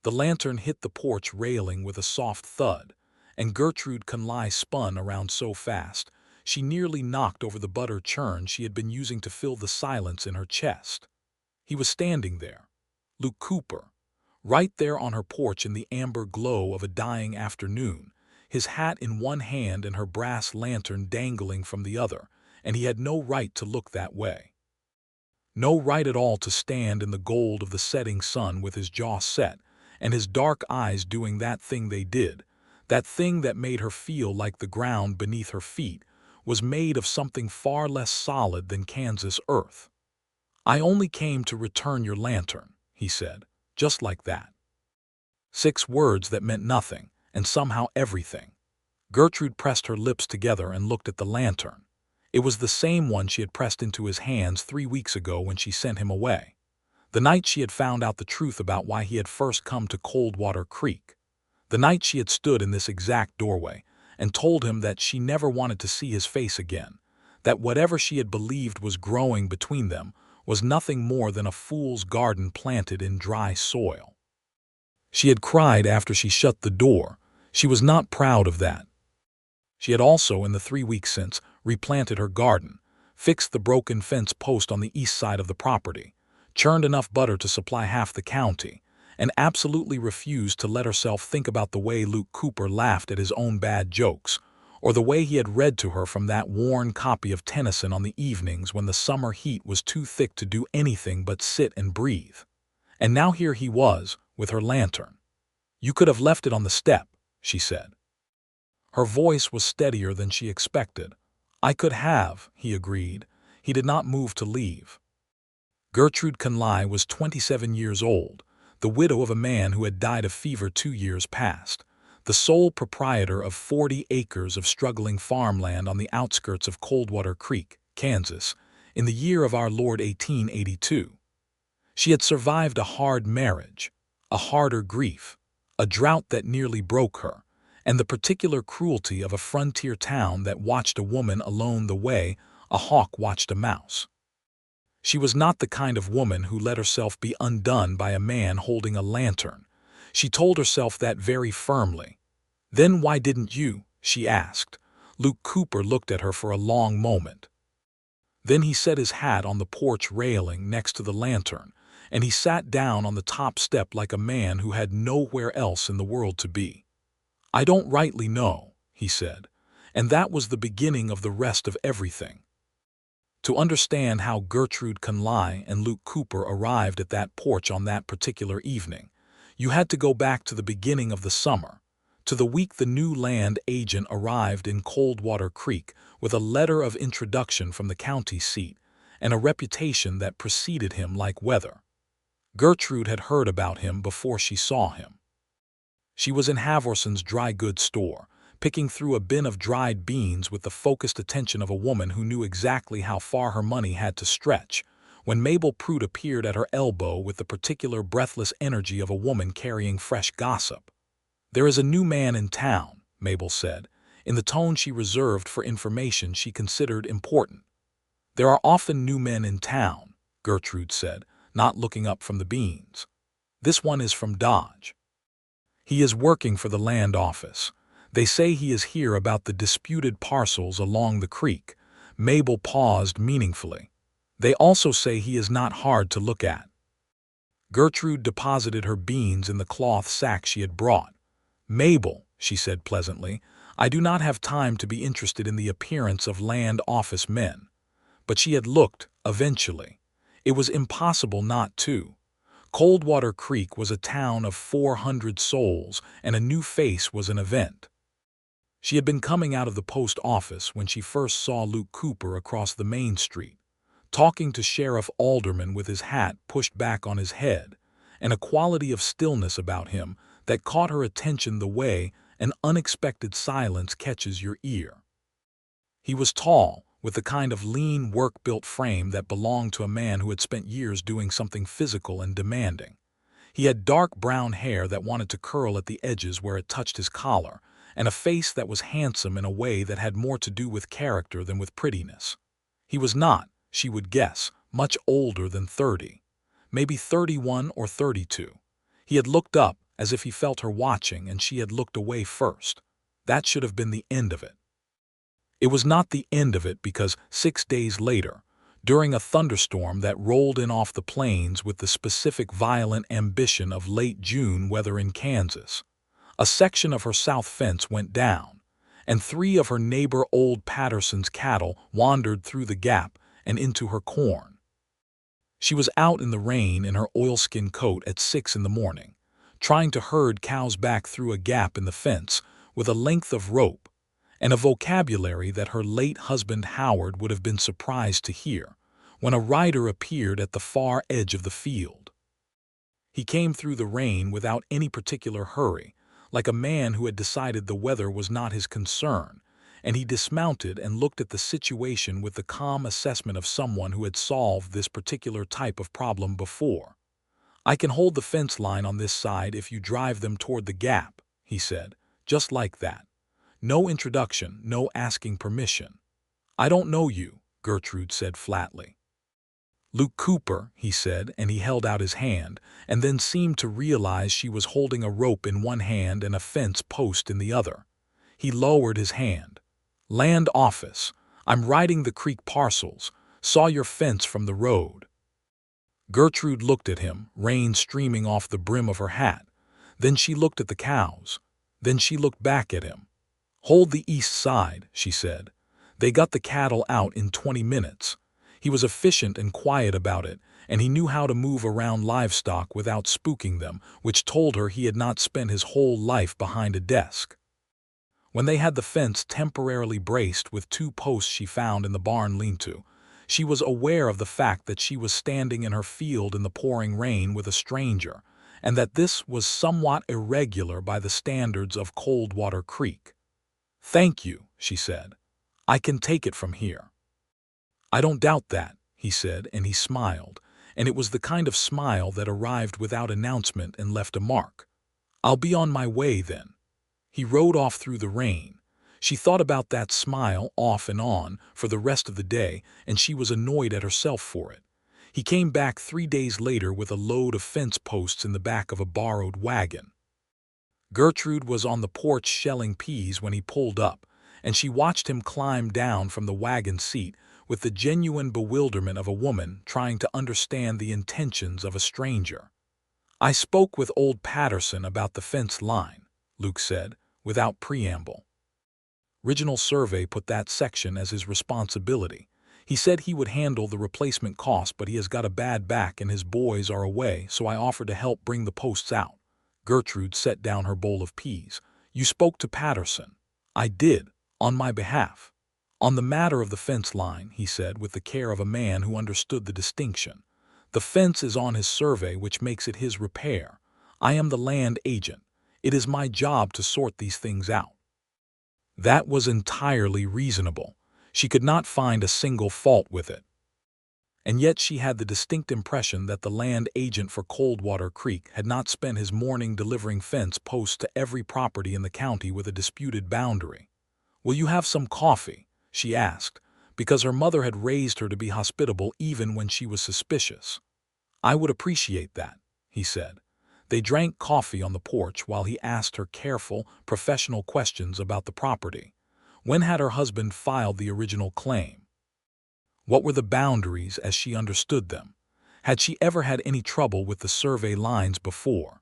The lantern hit the porch railing with a soft thud, and Gertrude Conley spun around so fast she nearly knocked over the butter churn she had been using to fill the silence in her chest. He was standing there, Luke Cooper, right there on her porch in the amber glow of a dying afternoon, his hat in one hand and her brass lantern dangling from the other, and he had no right to look that way. No right at all to stand in the gold of the setting sun with his jaw set, and his dark eyes doing that thing they did, that thing that made her feel like the ground beneath her feet was made of something far less solid than Kansas earth. "I only came to return your lantern," he said, just like that. 6 words that meant nothing, and somehow everything. Gertrude pressed her lips together and looked at the lantern. It was the same one she had pressed into his hands 3 weeks ago when she sent him away. The night she had found out the truth about why he had first come to Coldwater Creek. The night she had stood in this exact doorway and told him that she never wanted to see his face again, that whatever she had believed was growing between them was nothing more than a fool's garden planted in dry soil. She had cried after she shut the door. She was not proud of that. She had also, in the 3 weeks since, replanted her garden, fixed the broken fence post on the east side of the property, churned enough butter to supply half the county, and absolutely refused to let herself think about the way Luke Cooper laughed at his own bad jokes, or the way he had read to her from that worn copy of Tennyson on the evenings when the summer heat was too thick to do anything but sit and breathe. And now here he was, with her lantern. "You could have left it on the step," she said. Her voice was steadier than she expected. "I could have," he agreed. He did not move to leave. Gertrude Conley was 27 years old, the widow of a man who had died of fever 2 years past, the sole proprietor of 40 acres of struggling farmland on the outskirts of Coldwater Creek, Kansas, in the year of our Lord 1882. She had survived a hard marriage, a harder grief, a drought that nearly broke her, and the particular cruelty of a frontier town that watched a woman alone the way a hawk watched a mouse. She was not the kind of woman who let herself be undone by a man holding a lantern. She told herself that very firmly. "Then why didn't you?" she asked. Luke Cooper looked at her for a long moment. Then he set his hat on the porch railing next to the lantern, and he sat down on the top step like a man who had nowhere else in the world to be. "I don't rightly know," he said, and that was the beginning of the rest of everything. To understand how Gertrude Conley and Luke Cooper arrived at that porch on that particular evening, you had to go back to the beginning of the summer, to the week the new land agent arrived in Coldwater Creek with a letter of introduction from the county seat and a reputation that preceded him like weather. Gertrude had heard about him before she saw him. She was in Havorson's dry goods store, picking through a bin of dried beans with the focused attention of a woman who knew exactly how far her money had to stretch, when Mabel Prude appeared at her elbow with the particular breathless energy of a woman carrying fresh gossip. "There is a new man in town," Mabel said, in the tone she reserved for information she considered important. "There are often new men in town," Gertrude said, not looking up from the beans. "This one is from Dodge. He is working for the land office. They say he is here about the disputed parcels along the creek." Mabel paused meaningfully. "They also say he is not hard to look at." Gertrude deposited her beans in the cloth sack she had brought. "Mabel," she said pleasantly, "I do not have time to be interested in the appearance of land office men." But she had looked, eventually. It was impossible not to. Coldwater Creek was a town of 400 souls, and a new face was an event. She had been coming out of the post office when she first saw Luke Cooper across the main street, talking to Sheriff Alderman with his hat pushed back on his head, and a quality of stillness about him that caught her attention the way an unexpected silence catches your ear. He was tall, with the kind of lean, work-built frame that belonged to a man who had spent years doing something physical and demanding. He had dark brown hair that wanted to curl at the edges where it touched his collar, and a face that was handsome in a way that had more to do with character than with prettiness. He was not, she would guess, much older than 30, maybe 31 or 32. He had looked up, as if he felt her watching and she had looked away first. That should have been the end of it. It was not the end of it because 6 days later, during a thunderstorm that rolled in off the plains with the specific violent ambition of late June weather in Kansas, a section of her south fence went down, and 3 of her neighbor Old Patterson's cattle wandered through the gap and into her corn. She was out in the rain in her oilskin coat at 6 in the morning, trying to herd cows back through a gap in the fence with a length of rope and a vocabulary that her late husband Howard would have been surprised to hear, when a rider appeared at the far edge of the field. He came through the rain without any particular hurry, like a man who had decided the weather was not his concern, and he dismounted and looked at the situation with the calm assessment of someone who had solved this particular type of problem before. "I can hold the fence line on this side if you drive them toward the gap," he said, just like that. No introduction, no asking permission. "I don't know you," Gertrude said flatly. "Luke Cooper," he said, and he held out his hand, and then seemed to realize she was holding a rope in one hand and a fence post in the other. He lowered his hand. "Land office. I'm riding the creek parcels. Saw your fence from the road." Gertrude looked at him, rain streaming off the brim of her hat. Then she looked at the cows. Then she looked back at him. "Hold the east side," she said. "They got the cattle out in 20 minutes. He was efficient and quiet about it, and he knew how to move around livestock without spooking them, which told her he had not spent his whole life behind a desk." When they had the fence temporarily braced with 2 posts she found in the barn lean-to, she was aware of the fact that she was standing in her field in the pouring rain with a stranger, and that this was somewhat irregular by the standards of Coldwater Creek. "Thank you," she said. "I can take it from here." "I don't doubt that," he said, and he smiled, and it was the kind of smile that arrived without announcement and left a mark. "I'll be on my way then." He rode off through the rain. She thought about that smile off and on for the rest of the day, and she was annoyed at herself for it. He came back 3 days later with a load of fence posts in the back of a borrowed wagon. Gertrude was on the porch shelling peas when he pulled up, and she watched him climb down from the wagon seat with the genuine bewilderment of a woman trying to understand the intentions of a stranger. "I spoke with old Patterson about the fence line," Luke said, without preamble. Original survey put that section as his responsibility. "He said he would handle the replacement cost, but he has got a bad back and his boys are away, so I offered to help bring the posts out." Gertrude set down her bowl of peas. "You spoke to Patterson?" "I did, on my behalf." "On the matter of the fence line," he said with the care of a man who understood the distinction. "The fence is on his survey, which makes it his repair. I am the land agent. It is my job to sort these things out." That was entirely reasonable. She could not find a single fault with it. And yet she had the distinct impression that the land agent for Coldwater Creek had not spent his morning delivering fence posts to every property in the county with a disputed boundary. "Will you have some coffee?" she asked, because her mother had raised her to be hospitable even when she was suspicious. "I would appreciate that," he said. They drank coffee on the porch while he asked her careful, professional questions about the property. When had her husband filed the original claim? What were the boundaries as she understood them? Had she ever had any trouble with the survey lines before?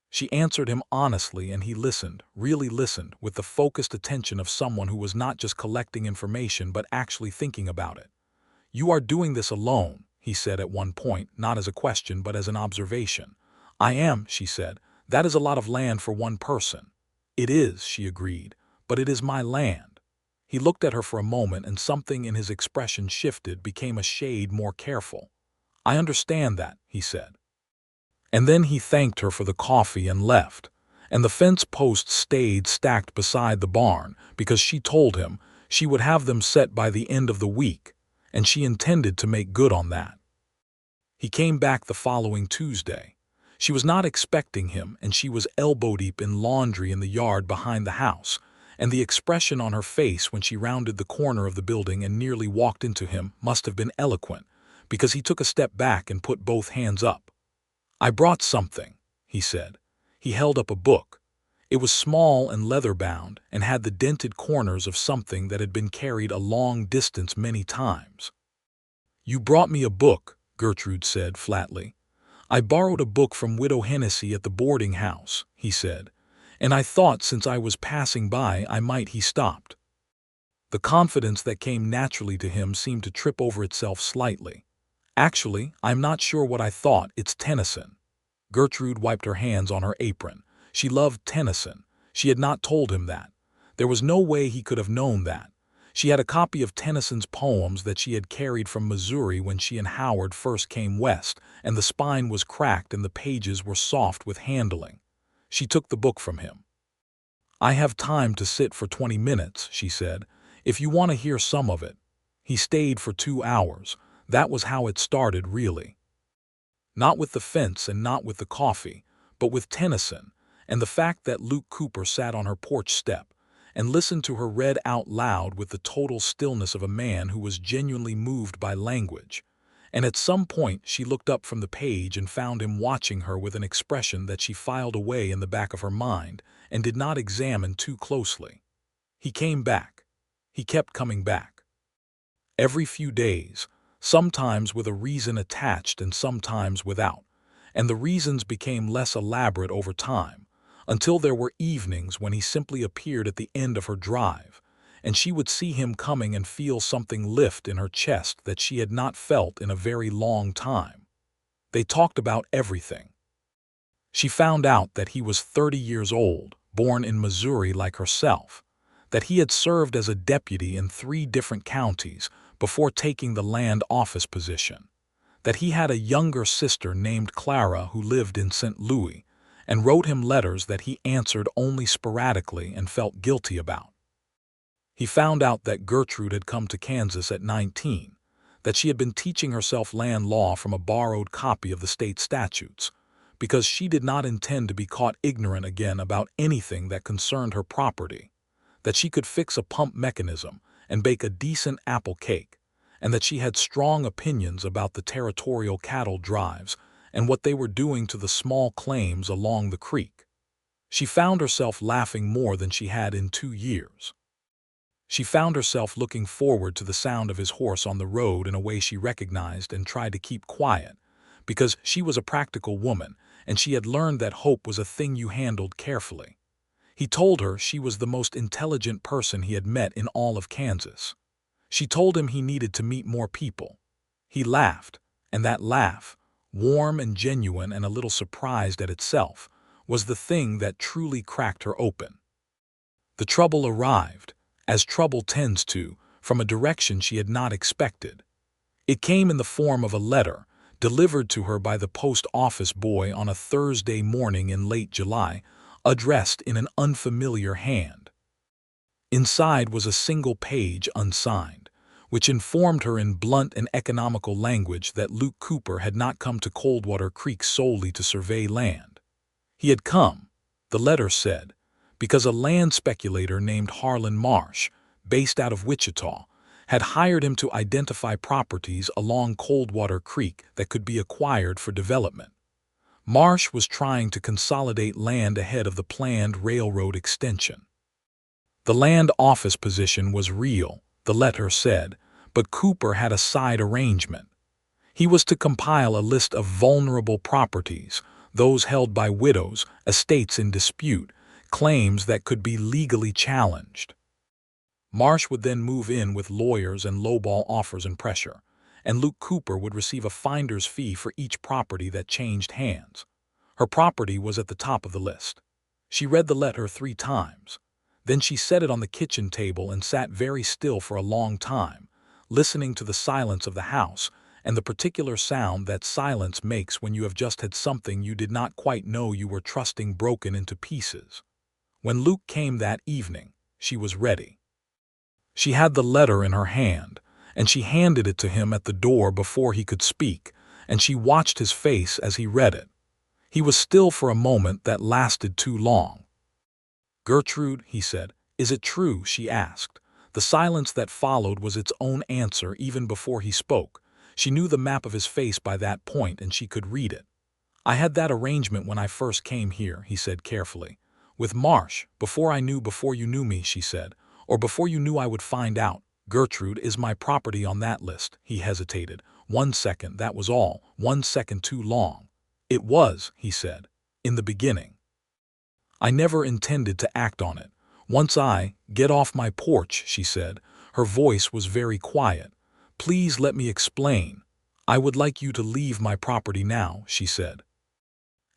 She answered him honestly, and he listened, really listened, with the focused attention of someone who was not just collecting information but actually thinking about it. "You are doing this alone," he said at one point, not as a question but as an observation. "I am," she said. "That is a lot of land for one person." "It is," she agreed, "but it is my land." He looked at her for a moment, and something in his expression shifted, became a shade more careful. "I understand that," he said. And then he thanked her for the coffee and left, and the fence posts stayed stacked beside the barn because she told him she would have them set by the end of the week, and she intended to make good on that. He came back the following Tuesday. She was not expecting him, and she was elbow-deep in laundry in the yard behind the house, and the expression on her face when she rounded the corner of the building and nearly walked into him must have been eloquent, because he took a step back and put both hands up. "I brought something," he said. He held up a book. It was small and leather-bound and had the dented corners of something that had been carried a long distance many times. "You brought me a book," Gertrude said flatly. "I borrowed a book from Widow Hennessy at the boarding house," he said, "and I thought since I was passing by I might—" He stopped. The confidence that came naturally to him seemed to trip over itself slightly. "Actually, I'm not sure what I thought. It's Tennyson." Gertrude wiped her hands on her apron. She loved Tennyson. She had not told him that. There was no way he could have known that. She had a copy of Tennyson's poems that she had carried from Missouri when she and Howard first came west, and the spine was cracked and the pages were soft with handling. She took the book from him. "I have time to sit for 20 minutes, she said, "if you want to hear some of it." He stayed for 2 hours. That was how it started, really. Not with the fence and not with the coffee, but with Tennyson, and the fact that Luke Cooper sat on her porch step and listened to her read out loud with the total stillness of a man who was genuinely moved by language. And at some point she looked up from the page and found him watching her with an expression that she filed away in the back of her mind and did not examine too closely. He came back. He kept coming back. Every few days, sometimes with a reason attached and sometimes without, and the reasons became less elaborate over time, until there were evenings when he simply appeared at the end of her drive, and she would see him coming and feel something lift in her chest that she had not felt in a very long time. They talked about everything. She found out that he was 30 years old, born in Missouri like herself, that he had served as a deputy in 3 different counties before taking the land office position, that he had a younger sister named Clara who lived in St. Louis and wrote him letters that he answered only sporadically and felt guilty about. He found out that Gertrude had come to Kansas at 19, that she had been teaching herself land law from a borrowed copy of the state statutes, because she did not intend to be caught ignorant again about anything that concerned her property, that she could fix a pump mechanism and bake a decent apple cake, and that she had strong opinions about the territorial cattle drives and what they were doing to the small claims along the creek. She found herself laughing more than she had in 2 years. She found herself looking forward to the sound of his horse on the road in a way she recognized and tried to keep quiet, because she was a practical woman and she had learned that hope was a thing you handled carefully. He told her she was the most intelligent person he had met in all of Kansas. She told him he needed to meet more people. He laughed, and that laugh, warm and genuine and a little surprised at itself, was the thing that truly cracked her open. The trouble arrived, as trouble tends to, from a direction she had not expected. It came in the form of a letter, delivered to her by the post office boy on a Thursday morning in late July, addressed in an unfamiliar hand. Inside was a single page unsigned, which informed her in blunt and economical language that Luke Cooper had not come to Coldwater Creek solely to survey land. He had come, the letter said, because a land speculator named Harlan Marsh, based out of Wichita, had hired him to identify properties along Coldwater Creek that could be acquired for development. Marsh was trying to consolidate land ahead of the planned railroad extension. The land office position was real, the letter said, but Cooper had a side arrangement. He was to compile a list of vulnerable properties, those held by widows, estates in dispute, claims that could be legally challenged. Marsh would then move in with lawyers and lowball offers and pressure, and Luke Cooper would receive a finder's fee for each property that changed hands. Her property was at the top of the list. She read the letter 3 times. Then she set it on the kitchen table and sat very still for a long time, listening to the silence of the house and the particular sound that silence makes when you have just had something you did not quite know you were trusting broken into pieces. When Luke came that evening, she was ready. She had the letter in her hand, and she handed it to him at the door before he could speak, and she watched his face as he read it. He was still for a moment that lasted too long. "Gertrude," he said. "Is it true?" she asked. The silence that followed was its own answer even before he spoke. She knew the map of his face by that point and she could read it. I had that arrangement when I first came here, he said carefully. With Marsh, before you knew me, she said, or before you knew I would find out. Gertrude is my property on that list, he hesitated. 1 second, that was all, 1 second too long. It was, he said, in the beginning. I never intended to act on it. Get off my porch, she said. Her voice was very quiet. Please let me explain. I would like you to leave my property now, she said.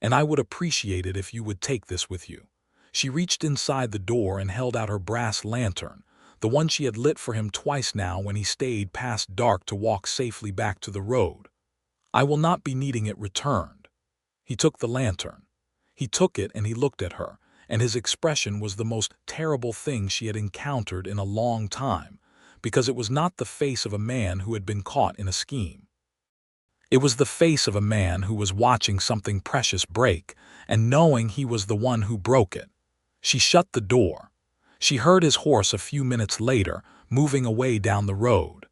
And I would appreciate it if you would take this with you. She reached inside the door and held out her brass lantern, the one she had lit for him twice now when he stayed past dark to walk safely back to the road. I will not be needing it returned. He took the lantern. He took it and he looked at her, and his expression was the most terrible thing she had encountered in a long time, because it was not the face of a man who had been caught in a scheme. It was the face of a man who was watching something precious break and knowing he was the one who broke it. She shut the door. She heard his horse a few minutes later, moving away down the road.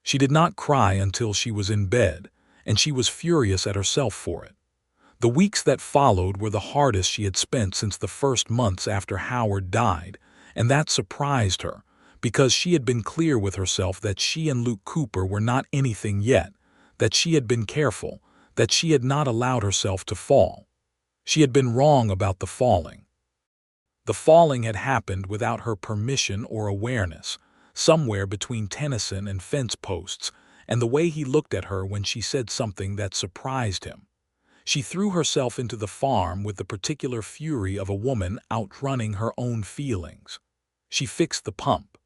She did not cry until she was in bed, and she was furious at herself for it. The weeks that followed were the hardest she had spent since the first months after Howard died, and that surprised her, because she had been clear with herself that she and Luke Cooper were not anything yet, that she had been careful, that she had not allowed herself to fall. She had been wrong about the falling. The falling had happened without her permission or awareness, somewhere between Tennyson and fence posts, and the way he looked at her when she said something that surprised him. She threw herself into the farm with the particular fury of a woman outrunning her own feelings. She fixed the pump.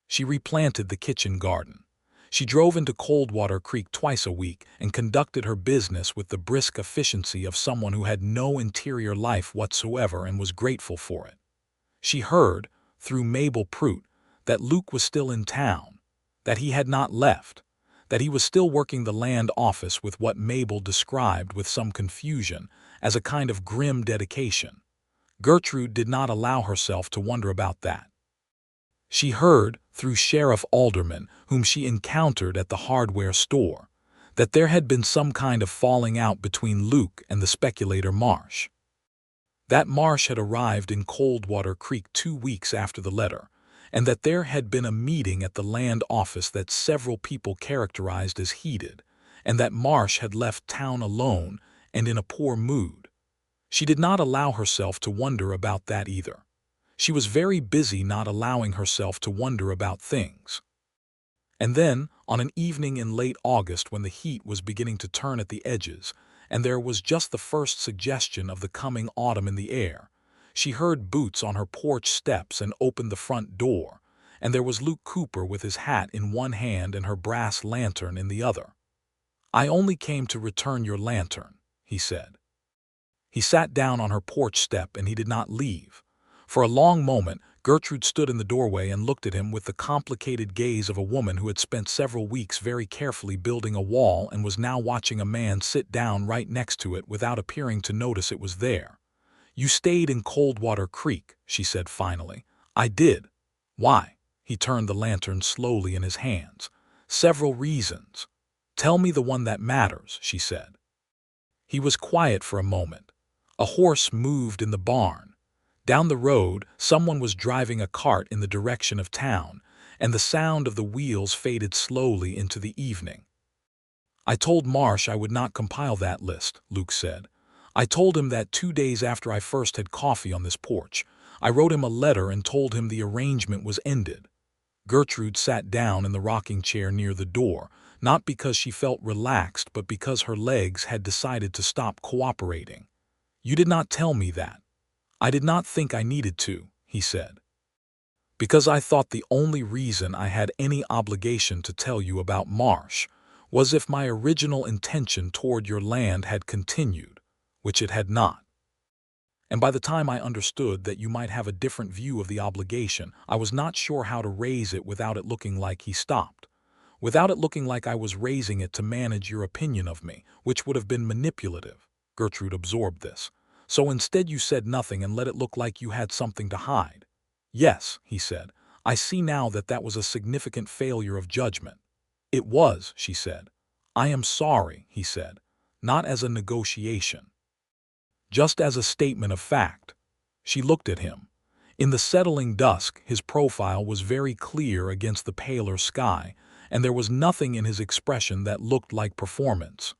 She replanted the kitchen garden. She drove into Coldwater Creek twice a week and conducted her business with the brisk efficiency of someone who had no interior life whatsoever and was grateful for it. She heard, through Mabel Prout, that Luke was still in town, that he had not left, that he was still working the land office with what Mabel described with some confusion as a kind of grim dedication. Gertrude did not allow herself to wonder about that. She heard, through Sheriff Alderman, whom she encountered at the hardware store, that there had been some kind of falling out between Luke and the speculator Marsh. That Marsh had arrived in Coldwater Creek 2 weeks after the letter, and that there had been a meeting at the land office that several people characterized as heated, and that Marsh had left town alone and in a poor mood. She did not allow herself to wonder about that either. She was very busy not allowing herself to wonder about things. And then, on an evening in late August when the heat was beginning to turn at the edges, and there was just the first suggestion of the coming autumn in the air, she heard boots on her porch steps and opened the front door, and there was Luke Cooper with his hat in one hand and her brass lantern in the other. "I only came to return your lantern," he said. He sat down on her porch step and he did not leave. For a long moment, Gertrude stood in the doorway and looked at him with the complicated gaze of a woman who had spent several weeks very carefully building a wall and was now watching a man sit down right next to it without appearing to notice it was there. "You stayed in Coldwater Creek," she said finally. "I did." "Why?" He turned the lantern slowly in his hands. "Several reasons." "Tell me the one that matters," she said. He was quiet for a moment. A horse moved in the barn. Down the road, someone was driving a cart in the direction of town, and the sound of the wheels faded slowly into the evening. "I told Marsh I would not compile that list," Luke said. "I told him that 2 days after I first had coffee on this porch. I wrote him a letter and told him the arrangement was ended." Gertrude sat down in the rocking chair near the door, not because she felt relaxed but because her legs had decided to stop cooperating. "You did not tell me that." "I did not think I needed to," he said. "Because I thought the only reason I had any obligation to tell you about Marsh was if my original intention toward your land had continued, which it had not. And by the time I understood that you might have a different view of the obligation, I was not sure how to raise it without it looking like," he stopped, "without it looking like I was raising it to manage your opinion of me, which would have been manipulative." Gertrude absorbed this. "So instead you said nothing and let it look like you had something to hide." "Yes," he said. "I see now that that was a significant failure of judgment." "It was," she said. "I am sorry," he said. not as a negotiation, just as a statement of fact. She looked at him. In the settling dusk, his profile was very clear against the paler sky, and there was nothing in his expression that looked like performance.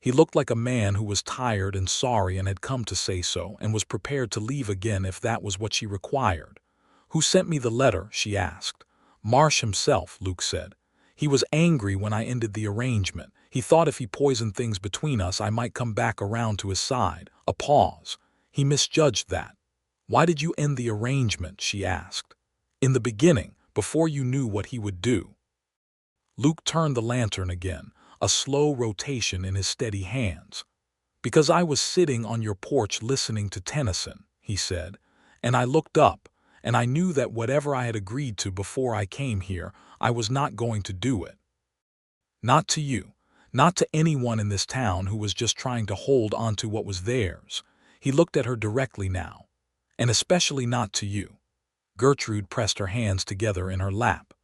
He looked like a man who was tired and sorry and had come to say so and was prepared to leave again if that was what she required. "Who sent me the letter?" she asked. "Marsh himself," Luke said. "He was angry when I ended the arrangement. He thought if he poisoned things between us I might come back around to his side." A pause. "He misjudged that." "Why did you end the arrangement?" she asked. "In the beginning, before you knew what he would do." Luke turned the lantern again, a slow rotation in his steady hands. "Because I was sitting on your porch listening to Tennyson," he said, "and I looked up, and I knew that whatever I had agreed to before I came here, I was not going to do it. Not to you, not to anyone in this town who was just trying to hold on to what was theirs." He looked at her directly now. "And especially not to you." Gertrude pressed her hands together in her lap.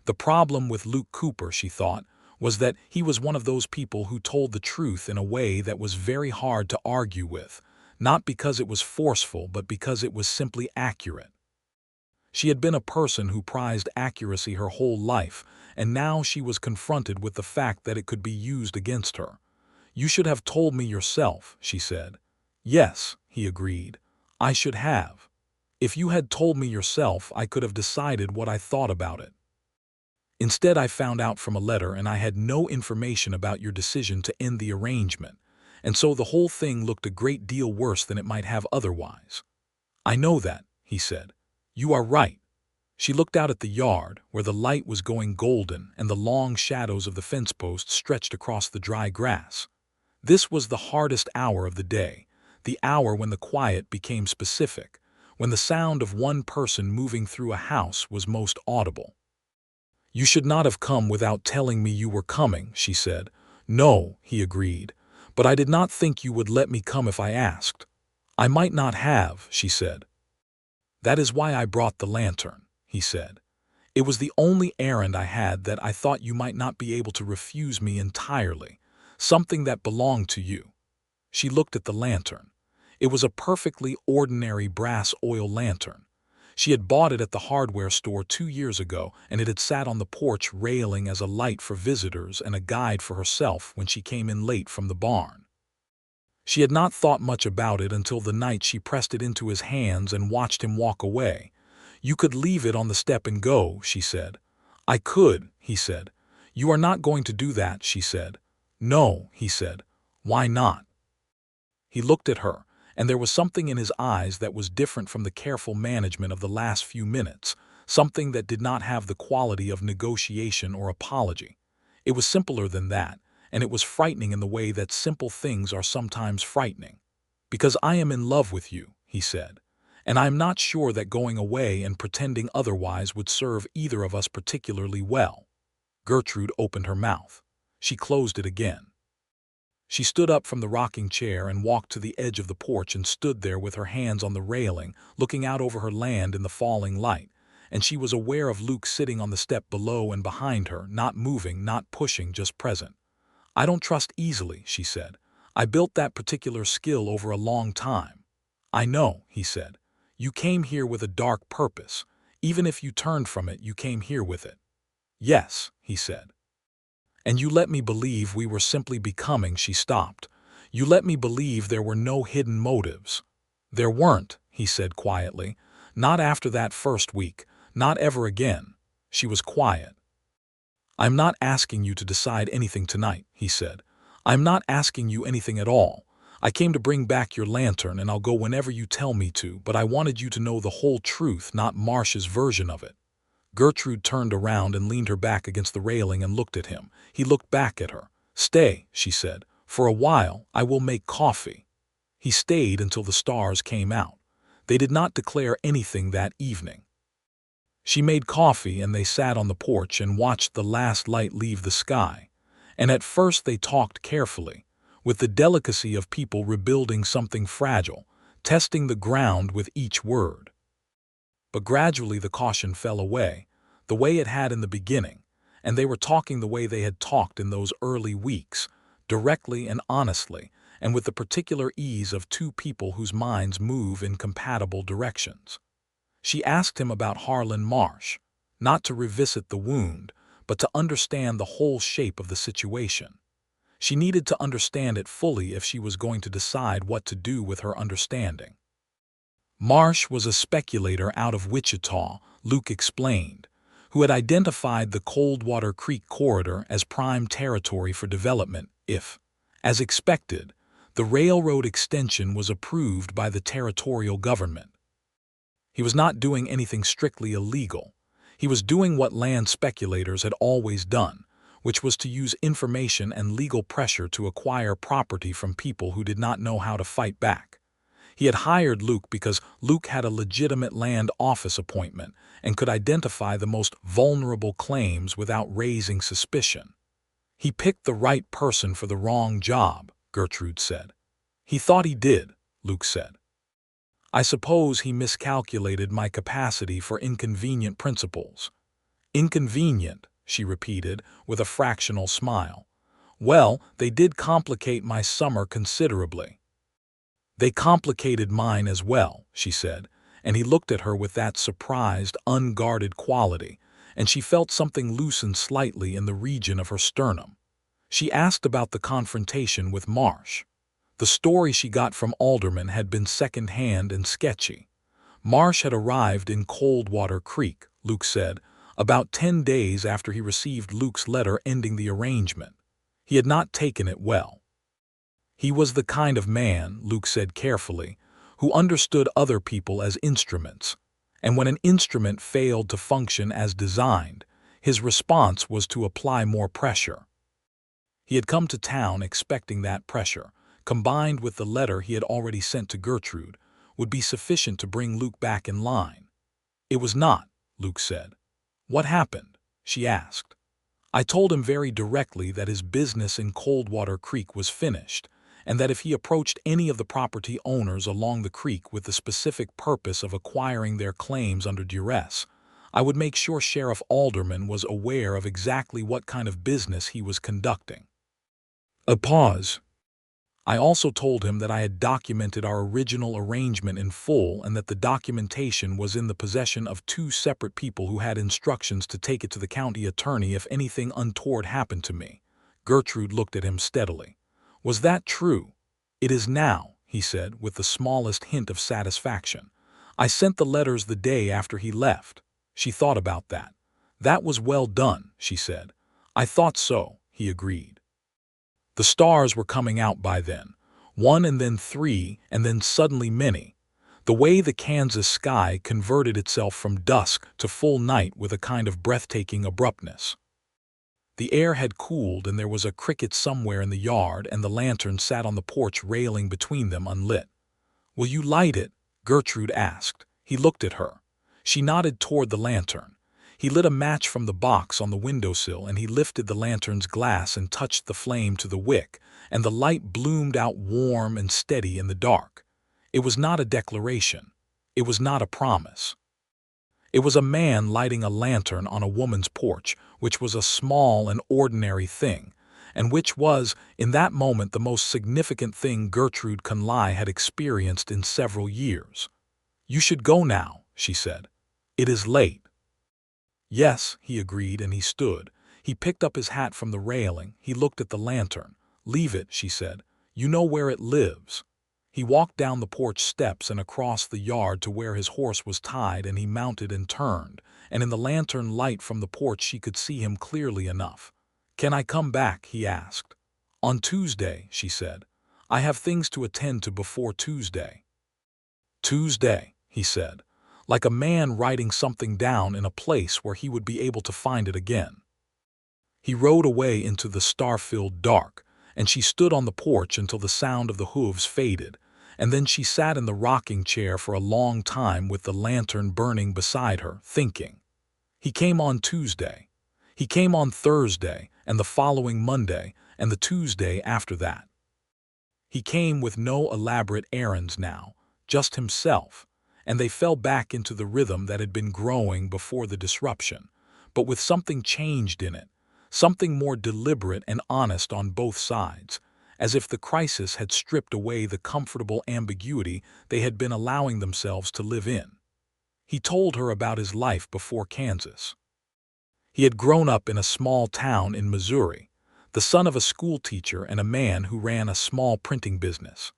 The problem with Luke Cooper, she thought, was that he was one of those people who told the truth in a way that was very hard to argue with, not because it was forceful but because it was simply accurate. She had been a person who prized accuracy her whole life, and now she was confronted with the fact that it could be used against her. "You should have told me yourself," she said. "Yes," he agreed. "I should have. If you had told me yourself, I could have decided what I thought about it. Instead, I found out from a letter, and I had no information about your decision to end the arrangement, and so the whole thing looked a great deal worse than it might have otherwise." "I know that," he said. "You are right." She looked out at the yard, where the light was going golden and the long shadows of the fence posts stretched across the dry grass. This was the hardest hour of the day, the hour when the quiet became specific, when the sound of one person moving through a house was most audible. "You should not have come without telling me you were coming," she said. "No," he agreed, "but I did not think you would let me come if I asked." "I might not have," she said. "That is why I brought the lantern," he said. "It was the only errand I had that I thought you might not be able to refuse me entirely, something that belonged to you." She looked at the lantern. It was a perfectly ordinary brass oil lantern. She had bought it at the hardware store 2 years ago, and it had sat on the porch railing as a light for visitors and a guide for herself when she came in late from the barn. She had not thought much about it until the night she pressed it into his hands and watched him walk away. "You could leave it on the step and go," she said. "I could," he said. "You are not going to do that," she said. "No," he said. "Why not?" He looked at her, and there was something in his eyes that was different from the careful management of the last few minutes, something that did not have the quality of negotiation or apology. It was simpler than that, and it was frightening in the way that simple things are sometimes frightening. "Because I am in love with you," he said, "and I am not sure that going away and pretending otherwise would serve either of us particularly well." Gertrude opened her mouth. She closed it again. She stood up from the rocking chair and walked to the edge of the porch and stood there with her hands on the railing, looking out over her land in the falling light, and she was aware of Luke sitting on the step below and behind her, not moving, not pushing, just present. "I don't trust easily," she said. "I built that particular skill over a long time." "I know," he said. "You came here with a dark purpose. Even if you turned from it, you came here with it." "Yes," he said. "And you let me believe we were simply becoming." She stopped. "You let me believe there were no hidden motives." "There weren't," he said quietly. "Not after that first week. Not ever again." She was quiet. "I'm not asking you to decide anything tonight," he said. "I'm not asking you anything at all. I came to bring back your lantern, and I'll go whenever you tell me to, but I wanted you to know the whole truth, not Marsh's version of it." Gertrude turned around and leaned her back against the railing and looked at him. He looked back at her. "Stay," she said. "For a while, I will make coffee." He stayed until the stars came out. They did not declare anything that evening. She made coffee, and they sat on the porch and watched the last light leave the sky. And at first they talked carefully, with the delicacy of people rebuilding something fragile, testing the ground with each word. But gradually the caution fell away, the way it had in the beginning, and they were talking the way they had talked in those early weeks, directly and honestly, and with the particular ease of two people whose minds move in compatible directions. She asked him about Harlan Marsh, not to revisit the wound, but to understand the whole shape of the situation. She needed to understand it fully if she was going to decide what to do with her understanding. Marsh was a speculator out of Wichita, Luke explained, who had identified the Coldwater Creek corridor as prime territory for development if, as expected, the railroad extension was approved by the territorial government. He was not doing anything strictly illegal. He was doing what land speculators had always done, which was to use information and legal pressure to acquire property from people who did not know how to fight back. He had hired Luke because Luke had a legitimate land office appointment and could identify the most vulnerable claims without raising suspicion. He picked the right person for the wrong job, Gertrude said. He thought he did, Luke said. I suppose he miscalculated my capacity for inconvenient principles. Inconvenient, she repeated with a fractional smile. Well, they did complicate my summer considerably. They complicated mine as well, she said, and he looked at her with that surprised, unguarded quality, and she felt something loosen slightly in the region of her sternum. She asked about the confrontation with Marsh. The story she got from Alderman had been second-hand and sketchy. Marsh had arrived in Coldwater Creek, Luke said, about 10 days after he received Luke's letter ending the arrangement. He had not taken it well. He was the kind of man, Luke said carefully, who understood other people as instruments, and when an instrument failed to function as designed, his response was to apply more pressure. He had come to town expecting that pressure, combined with the letter he had already sent to Gertrude, would be sufficient to bring Luke back in line. It was not, Luke said. What happened? She asked. I told him very directly that his business in Coldwater Creek was finished, and that if he approached any of the property owners along the creek with the specific purpose of acquiring their claims under duress, I would make sure Sheriff Alderman was aware of exactly what kind of business he was conducting. A pause. I also told him that I had documented our original arrangement in full and that the documentation was in the possession of two separate people who had instructions to take it to the county attorney if anything untoward happened to me. Gertrude looked at him steadily. Was that true? It is now, he said, with the smallest hint of satisfaction. I sent the letters the day after he left. She thought about that. That was well done, she said. I thought so, he agreed. The stars were coming out by then, one and then three and then suddenly many. The way the Kansas sky converted itself from dusk to full night with a kind of breathtaking abruptness. The air had cooled and there was a cricket somewhere in the yard and the lantern sat on the porch railing between them unlit. Will you light it? Gertrude asked. He looked at her. She nodded toward the lantern. He lit a match from the box on the windowsill and he lifted the lantern's glass and touched the flame to the wick, and the light bloomed out warm and steady in the dark. It was not a declaration. It was not a promise. It was a man lighting a lantern on a woman's porch, which was a small and ordinary thing, and which was, in that moment, the most significant thing Gertrude Conley had experienced in several years. You should go now, she said. It is late. Yes, he agreed, and he stood. He picked up his hat from the railing. He looked at the lantern. Leave it, she said. You know where it lives. He walked down the porch steps and across the yard to where his horse was tied, and he mounted and turned, and in the lantern light from the porch she could see him clearly enough. Can I come back? He asked. On Tuesday, she said. I have things to attend to before Tuesday. Tuesday, he said, like a man writing something down in a place where he would be able to find it again. He rode away into the star-filled dark, and she stood on the porch until the sound of the hooves faded, and then she sat in the rocking chair for a long time with the lantern burning beside her, thinking. He came on Tuesday. He came on Thursday, and the following Monday, and the Tuesday after that. He came with no elaborate errands now, just himself, and they fell back into the rhythm that had been growing before the disruption, but with something changed in it, something more deliberate and honest on both sides, as if the crisis had stripped away the comfortable ambiguity they had been allowing themselves to live in. He told her about his life before Kansas. He had grown up in a small town in Missouri, the son of a schoolteacher and a man who ran a small printing business.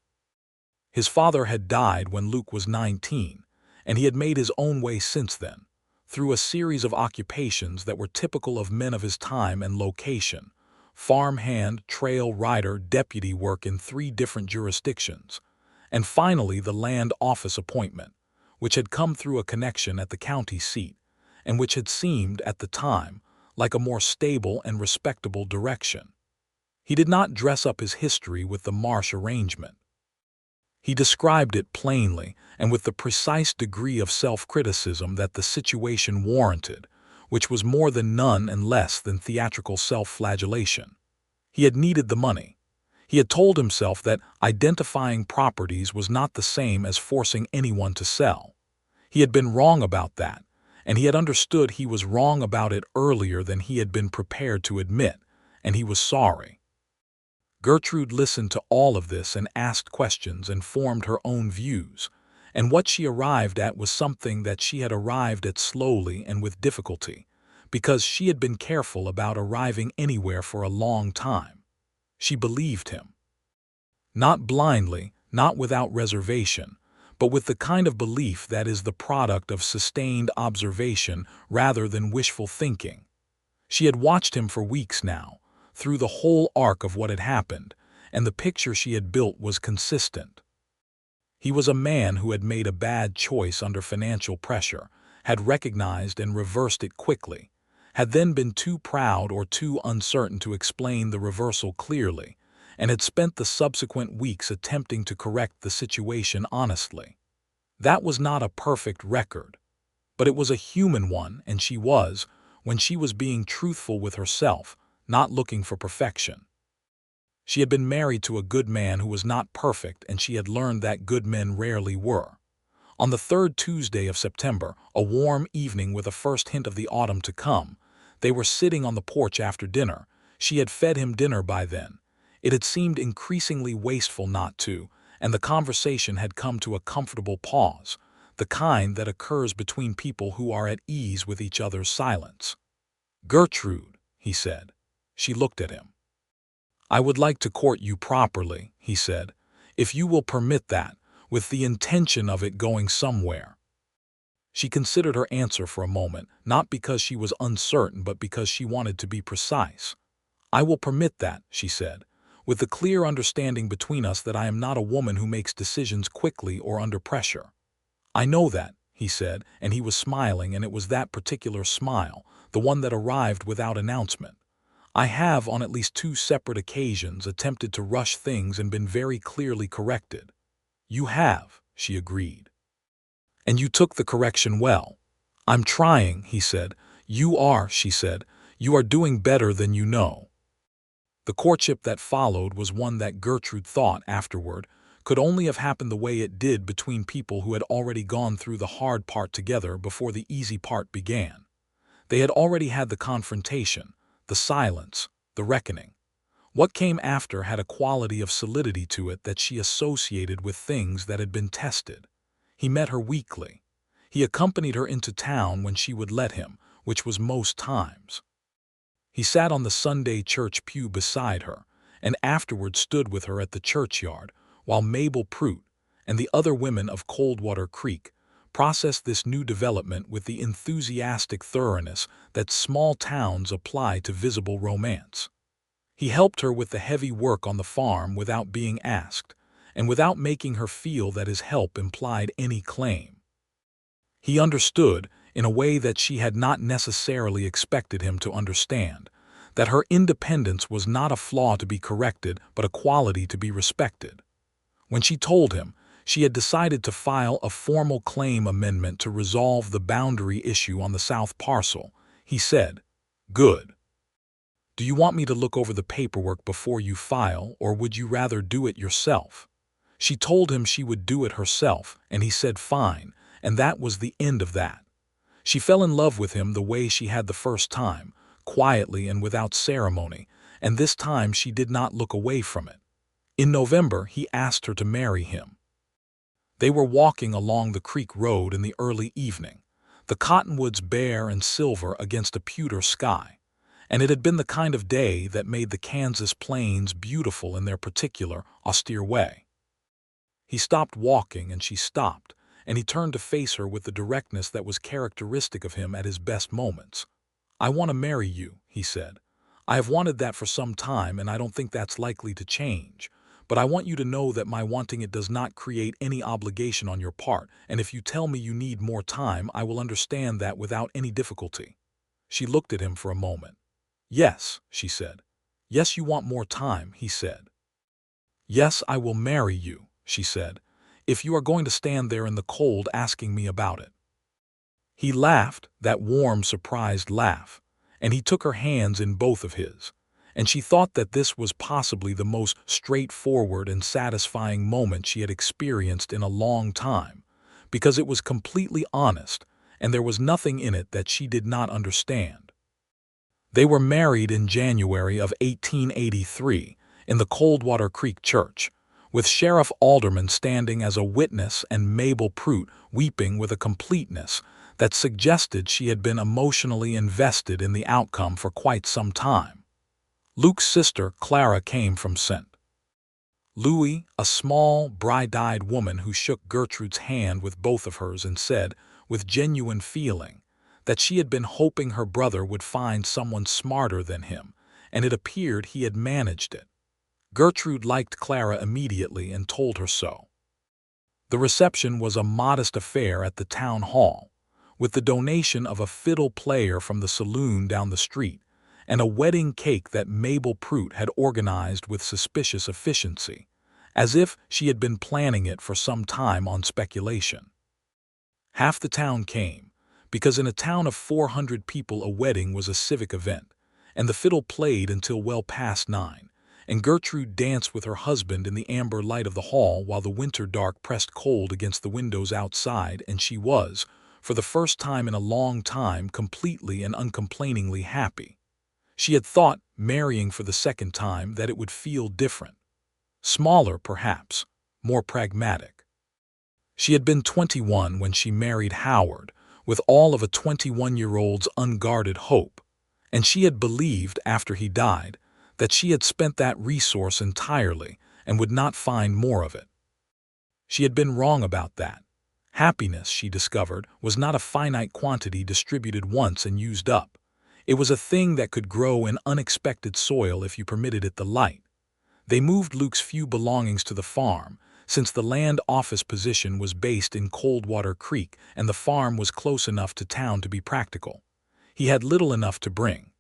His father had died when Luke was 19, and he had made his own way since then, through a series of occupations that were typical of men of his time and location: farmhand, trail rider, deputy work in 3 different jurisdictions, and finally the land office appointment, which had come through a connection at the county seat, and which had seemed, at the time, like a more stable and respectable direction. He did not dress up his history with the Marsh arrangement. He described it plainly and with the precise degree of self-criticism that the situation warranted, which was more than none and less than theatrical self-flagellation. He had needed the money. He had told himself that identifying properties was not the same as forcing anyone to sell. He had been wrong about that, and he had understood he was wrong about it earlier than he had been prepared to admit, and he was sorry. Gertrude listened to all of this and asked questions and formed her own views, and what she arrived at was something that she had arrived at slowly and with difficulty, because she had been careful about arriving anywhere for a long time. She believed him. Not blindly, not without reservation, but with the kind of belief that is the product of sustained observation rather than wishful thinking. She had watched him for weeks now, through the whole arc of what had happened, and the picture she had built was consistent. He was a man who had made a bad choice under financial pressure, had recognized and reversed it quickly, had then been too proud or too uncertain to explain the reversal clearly, and had spent the subsequent weeks attempting to correct the situation honestly. That was not a perfect record, but it was a human one, and she was, when she was being truthful with herself, not looking for perfection. She had been married to a good man who was not perfect, and she had learned that good men rarely were. On the 3rd Tuesday of September, a warm evening with a first hint of the autumn to come, they were sitting on the porch after dinner. She had fed him dinner by then. It had seemed increasingly wasteful not to, and the conversation had come to a comfortable pause, the kind that occurs between people who are at ease with each other's silence. "Gertrude," he said. She looked at him. "I would like to court you properly," he said, "if you will permit that, with the intention of it going somewhere." She considered her answer for a moment, not because she was uncertain but because she wanted to be precise. "I will permit that," she said, "with the clear understanding between us that I am not a woman who makes decisions quickly or under pressure." "I know that," he said, and he was smiling, and it was that particular smile, the one that arrived without announcement. "I have, on at least 2 separate occasions, attempted to rush things and been very clearly corrected." "You have," she agreed. "And you took the correction well." "I'm trying," he said. "You are," she said. "You are doing better than you know." The courtship that followed was one that Gertrude thought, afterward, could only have happened the way it did between people who had already gone through the hard part together before the easy part began. They had already had the confrontation, the silence, the reckoning. What came after had a quality of solidity to it that she associated with things that had been tested. He met her weekly. He accompanied her into town when she would let him, which was most times. He sat on the Sunday church pew beside her, and afterward stood with her at the churchyard, while Mabel Prout and the other women of Coldwater Creek processed this new development with the enthusiastic thoroughness that small towns apply to visible romance. He helped her with the heavy work on the farm without being asked, and without making her feel that his help implied any claim. He understood, in a way that she had not necessarily expected him to understand, that her independence was not a flaw to be corrected but a quality to be respected. When she told him, she had decided to file a formal claim amendment to resolve the boundary issue on the south parcel, he said, "Good. Do you want me to look over the paperwork before you file, or would you rather do it yourself?" She told him she would do it herself, and he said fine, and that was the end of that. She fell in love with him the way she had the first time, quietly and without ceremony, and this time she did not look away from it. In November, he asked her to marry him. They were walking along the creek road in the early evening, the cottonwoods bare and silver against a pewter sky, and it had been the kind of day that made the Kansas plains beautiful in their particular, austere way. He stopped walking and she stopped, and he turned to face her with the directness that was characteristic of him at his best moments. "I want to marry you," he said. "I have wanted that for some time, and I don't think that's likely to change. But I want you to know that my wanting it does not create any obligation on your part, and if you tell me you need more time, I will understand that without any difficulty." She looked at him for a moment. "Yes," she said. "Yes, you want more time," he said. "Yes, I will marry you," she said, "if you are going to stand there in the cold asking me about it." He laughed, that warm, surprised laugh, and he took her hands in both of his, and she thought that this was possibly the most straightforward and satisfying moment she had experienced in a long time, because it was completely honest, and there was nothing in it that she did not understand. They were married in January of 1883 in the Coldwater Creek church, with Sheriff Alderman standing as a witness and Mabel Prout weeping with a completeness that suggested she had been emotionally invested in the outcome for quite some time. Luke's sister, Clara, came from St. Louis, a small, bright-eyed woman who shook Gertrude's hand with both of hers and said, with genuine feeling, that she had been hoping her brother would find someone smarter than him, and it appeared he had managed it. Gertrude liked Clara immediately and told her so. The reception was a modest affair at the town hall, with the donation of a fiddle player from the saloon down the street, and a wedding cake that Mabel Prout had organized with suspicious efficiency, as if she had been planning it for some time on speculation. Half the town came, because in a town of 400 people a wedding was a civic event, and the fiddle played until well past 9, and Gertrude danced with her husband in the amber light of the hall while the winter dark pressed cold against the windows outside, and she was, for the first time in a long time, completely and uncomplainingly happy. She had thought, marrying for the second time, that it would feel different. Smaller, perhaps, more pragmatic. She had been 21 when she married Howard, with all of a 21-year-old's unguarded hope, and she had believed, after he died, that she had spent that resource entirely and would not find more of it. She had been wrong about that. Happiness, she discovered, was not a finite quantity distributed once and used up. It was a thing that could grow in unexpected soil if you permitted it the light. They moved Luke's few belongings to the farm, since the land office position was based in Coldwater Creek and the farm was close enough to town to be practical. He had little enough to bring: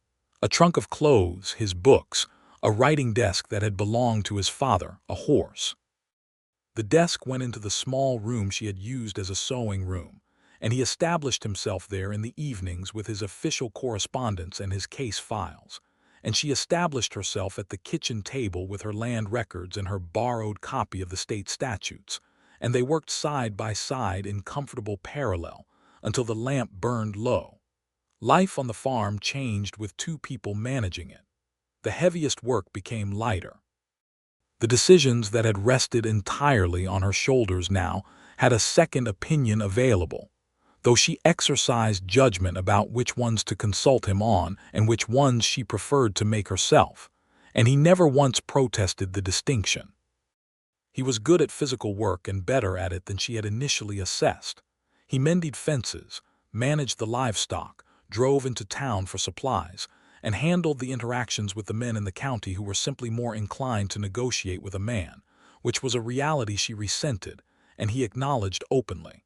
a trunk of clothes, his books, a writing desk that had belonged to his father, a horse. The desk went into the small room she had used as a sewing room, and he established himself there in the evenings with his official correspondence and his case files, and she established herself at the kitchen table with her land records and her borrowed copy of the state statutes, and they worked side by side in comfortable parallel until the lamp burned low. Life on the farm changed with two people managing it. The heaviest work became lighter. The decisions that had rested entirely on her shoulders now had a second opinion available, though she exercised judgment about which ones to consult him on and which ones she preferred to make herself, and he never once protested the distinction. He was good at physical work and better at it than she had initially assessed. He mended fences, managed the livestock, drove into town for supplies, and handled the interactions with the men in the county who were simply more inclined to negotiate with a man, which was a reality she resented, and he acknowledged openly.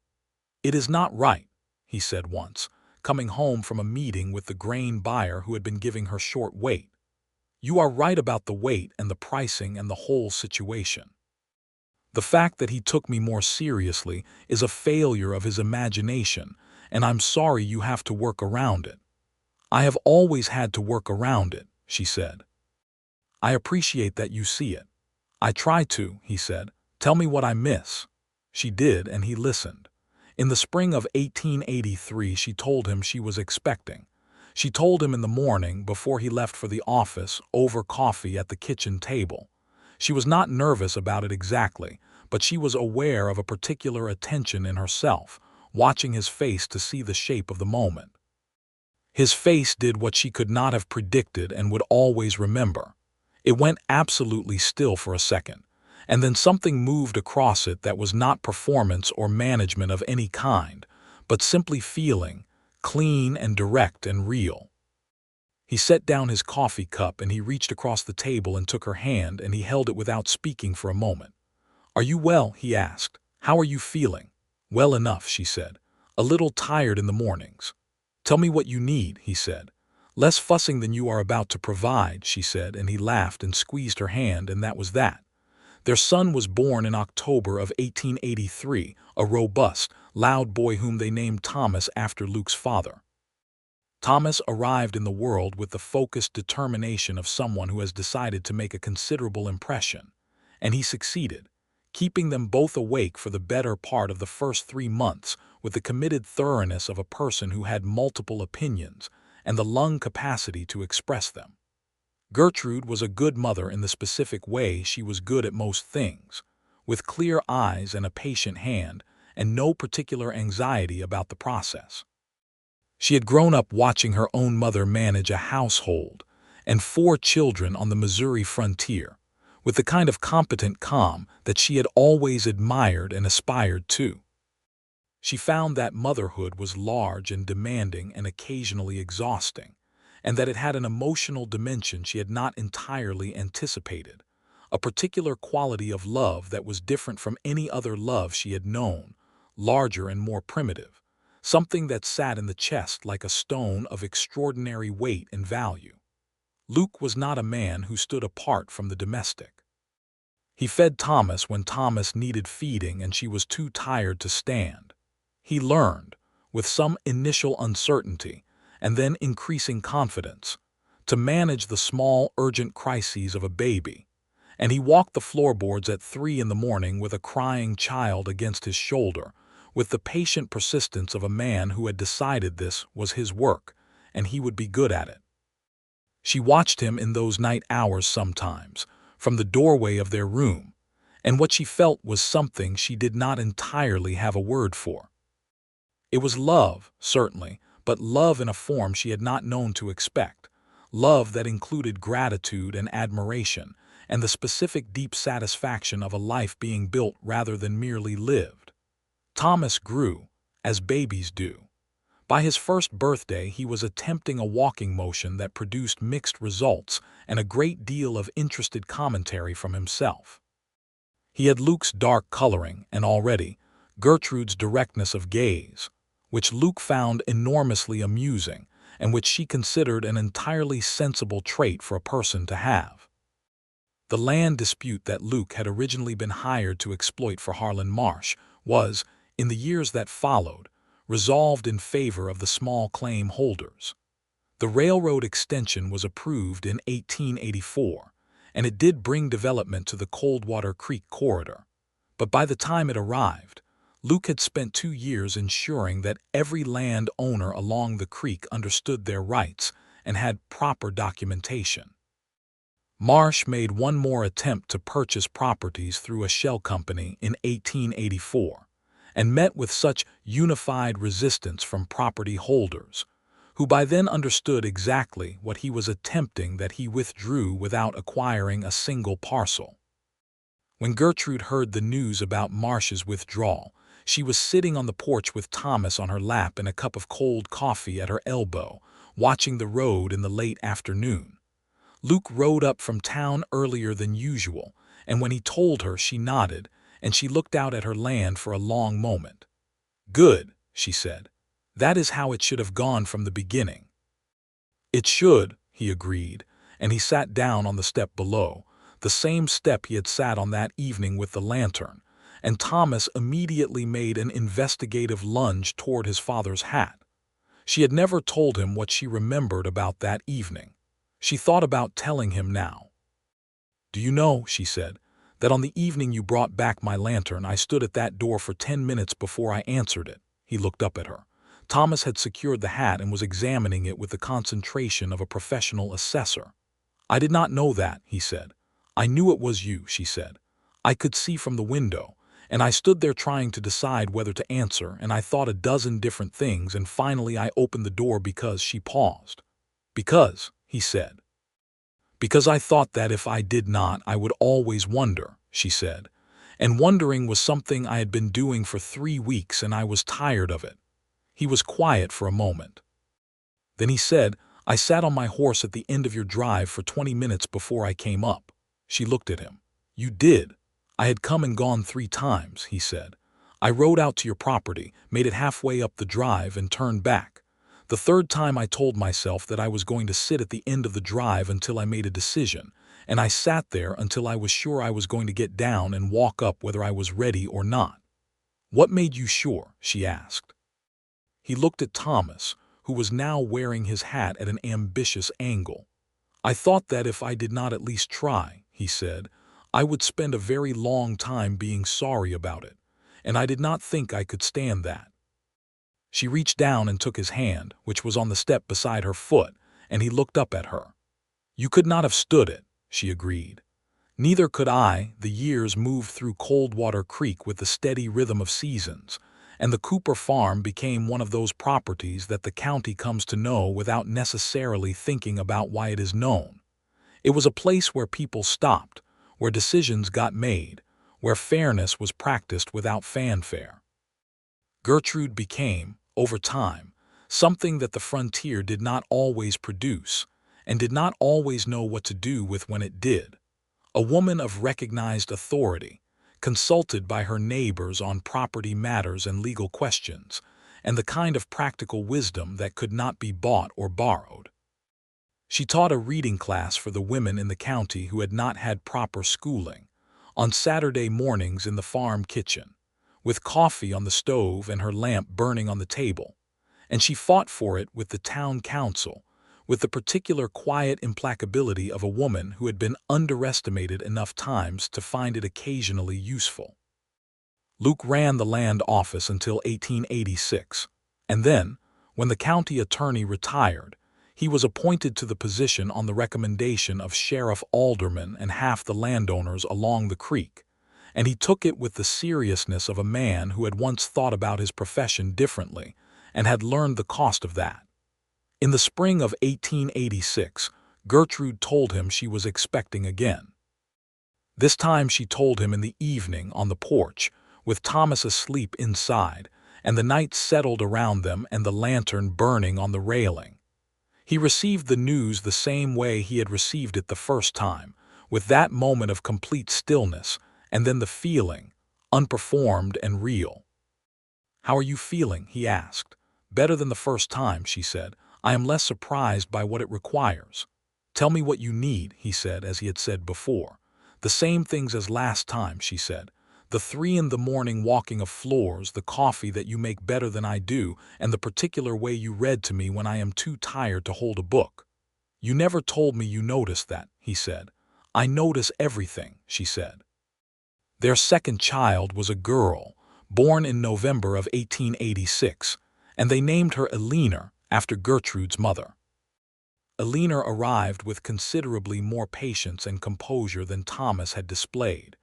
"It is not right," he said once, coming home from a meeting with the grain buyer who had been giving her short weight. "You are right about the weight and the pricing and the whole situation. The fact that he took me more seriously is a failure of his imagination, and I'm sorry you have to work around it." "I have always had to work around it," she said. "I appreciate that you see it." "I try to," he said. "Tell me what I miss." She did, and he listened. In the spring of 1883 she told him she was expecting. She told him in the morning before he left for the office over coffee at the kitchen table. She was not nervous about it exactly, but she was aware of a particular attention in herself, watching his face to see the shape of the moment. His face did what she could not have predicted and would always remember. It went absolutely still for a second, and then something moved across it that was not performance or management of any kind, but simply feeling, clean and direct and real. He set down his coffee cup and he reached across the table and took her hand and he held it without speaking for a moment. "Are you well?" he asked. "How are you feeling?" "Well enough," she said. "A little tired in the mornings." "Tell me what you need," he said. "Less fussing than you are about to provide," she said, and he laughed and squeezed her hand, and that was that. Their son was born in October of 1883, a robust, loud boy whom they named Thomas after Luke's father. Thomas arrived in the world with the focused determination of someone who has decided to make a considerable impression, and he succeeded, keeping them both awake for the better part of the first 3 months with the committed thoroughness of a person who had multiple opinions and the lung capacity to express them. Gertrude was a good mother in the specific way she was good at most things, with clear eyes and a patient hand, and no particular anxiety about the process. She had grown up watching her own mother manage a household and 4 children on the Missouri frontier, with the kind of competent calm that she had always admired and aspired to. She found that motherhood was large and demanding and occasionally exhausting, and that it had an emotional dimension she had not entirely anticipated, a particular quality of love that was different from any other love she had known, larger and more primitive, something that sat in the chest like a stone of extraordinary weight and value. Luke was not a man who stood apart from the domestic. He fed Thomas when Thomas needed feeding and she was too tired to stand. He learned, with some initial uncertainty and then increasing confidence, to manage the small, urgent crises of a baby, and he walked the floorboards at 3 in the morning with a crying child against his shoulder, with the patient persistence of a man who had decided this was his work, and he would be good at it. She watched him in those night hours sometimes, from the doorway of their room, and what she felt was something she did not entirely have a word for. It was love, certainly, but love in a form she had not known to expect, love that included gratitude and admiration, and the specific deep satisfaction of a life being built rather than merely lived. Thomas grew, as babies do. By his first birthday, he was attempting a walking motion that produced mixed results and a great deal of interested commentary from himself. He had Luke's dark coloring and already Gertrude's directness of gaze, which Luke found enormously amusing and which she considered an entirely sensible trait for a person to have. The land dispute that Luke had originally been hired to exploit for Harlan Marsh was, in the years that followed, resolved in favor of the small claim holders. The railroad extension was approved in 1884, and it did bring development to the Coldwater Creek corridor. But by the time it arrived, Luke had spent 2 years ensuring that every land owner along the creek understood their rights and had proper documentation. Marsh made one more attempt to purchase properties through a shell company in 1884, and met with such unified resistance from property holders, who by then understood exactly what he was attempting, that he withdrew without acquiring a single parcel. When Gertrude heard the news about Marsh's withdrawal, she was sitting on the porch with Thomas on her lap and a cup of cold coffee at her elbow, watching the road in the late afternoon. Luke rode up from town earlier than usual, and when he told her, she nodded, and she looked out at her land for a long moment. "Good," she said. "That is how it should have gone from the beginning." "It should," he agreed, and he sat down on the step below, the same step he had sat on that evening with the lantern, and Thomas immediately made an investigative lunge toward his father's hat. She had never told him what she remembered about that evening. She thought about telling him now. "Do you know," she said, "that on the evening you brought back my lantern, I stood at that door for 10 minutes before I answered it." He looked up at her. Thomas had secured the hat and was examining it with the concentration of a professional assessor. "I did not know that," he said. "I knew it was you," she said. "I could see from the window, and I stood there trying to decide whether to answer, and I thought a dozen different things, and finally I opened the door because—" She paused. "Because," he said. "Because I thought that if I did not, I would always wonder," she said. "And wondering was something I had been doing for 3 weeks, and I was tired of it." He was quiet for a moment. Then he said, "I sat on my horse at the end of your drive for 20 minutes before I came up." She looked at him. "You did?" "I had come and gone 3 times," he said. "I rode out to your property, made it halfway up the drive, and turned back. The 3rd time I told myself that I was going to sit at the end of the drive until I made a decision, and I sat there until I was sure I was going to get down and walk up whether I was ready or not." "What made you sure?" she asked. He looked at Thomas, who was now wearing his hat at an ambitious angle. "I thought that if I did not at least try," he said, "I would spend a very long time being sorry about it, and I did not think I could stand that." She reached down and took his hand, which was on the step beside her foot, and he looked up at her. "You could not have stood it," she agreed. "Neither could I." The years moved through Coldwater Creek with the steady rhythm of seasons, and the Cooper farm became one of those properties that the county comes to know without necessarily thinking about why it is known. It was a place where people stopped, where decisions got made, where fairness was practiced without fanfare. Gertrude became, over time, something that the frontier did not always produce, and did not always know what to do with when it did. A woman of recognized authority, consulted by her neighbors on property matters and legal questions, and the kind of practical wisdom that could not be bought or borrowed. She taught a reading class for the women in the county who had not had proper schooling, on Saturday mornings in the farm kitchen, with coffee on the stove and her lamp burning on the table, and she fought for it with the town council, with the particular quiet implacability of a woman who had been underestimated enough times to find it occasionally useful. Luke ran the land office until 1886, and then, when the county attorney retired, he was appointed to the position on the recommendation of Sheriff Alderman and half the landowners along the creek, and he took it with the seriousness of a man who had once thought about his profession differently and had learned the cost of that. In the spring of 1886, Gertrude told him she was expecting again. This time she told him in the evening on the porch, with Thomas asleep inside, and the night settled around them and the lantern burning on the railing. He received the news the same way he had received it the first time, with that moment of complete stillness, and then the feeling, unperformed and real. "How are you feeling?" he asked. "Better than the first time," she said. "I am less surprised by what it requires." "Tell me what you need," he said, as he had said before. "The same things as last time," she said. "The 3 in the morning walking of floors, the coffee that you make better than I do, and the particular way you read to me when I am too tired to hold a book." "You never told me you noticed that," he said. "I notice everything," she said. Their second child was a girl, born in November of 1886, and they named her Eleanor after Gertrude's mother. Eleanor arrived with considerably more patience and composure than Thomas had displayed,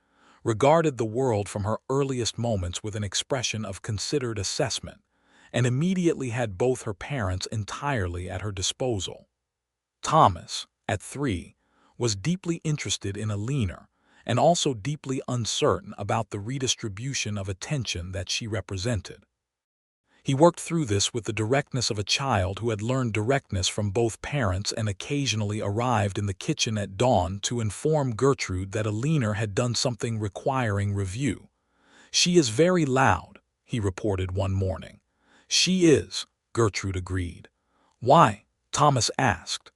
regarded the world from her earliest moments with an expression of considered assessment, and immediately had both her parents entirely at her disposal. Thomas, at 3, was deeply interested in Eleanor, and also deeply uncertain about the redistribution of attention that she represented. He worked through this with the directness of a child who had learned directness from both parents and occasionally arrived in the kitchen at dawn to inform Gertrude that Eleanor had done something requiring review. "She is very loud," he reported one morning. "She is," Gertrude agreed. "Why?" Thomas asked.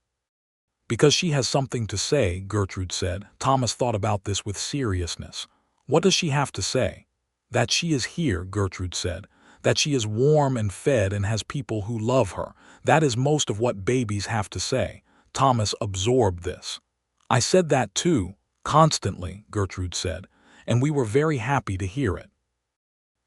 "Because she has something to say," Gertrude said. Thomas thought about this with seriousness. "What does she have to say?" "That she is here," Gertrude said. "That she is warm and fed and has people who love her. That is most of what babies have to say." Thomas absorbed this. "I said that too, constantly," Gertrude said, "and we were very happy to hear it."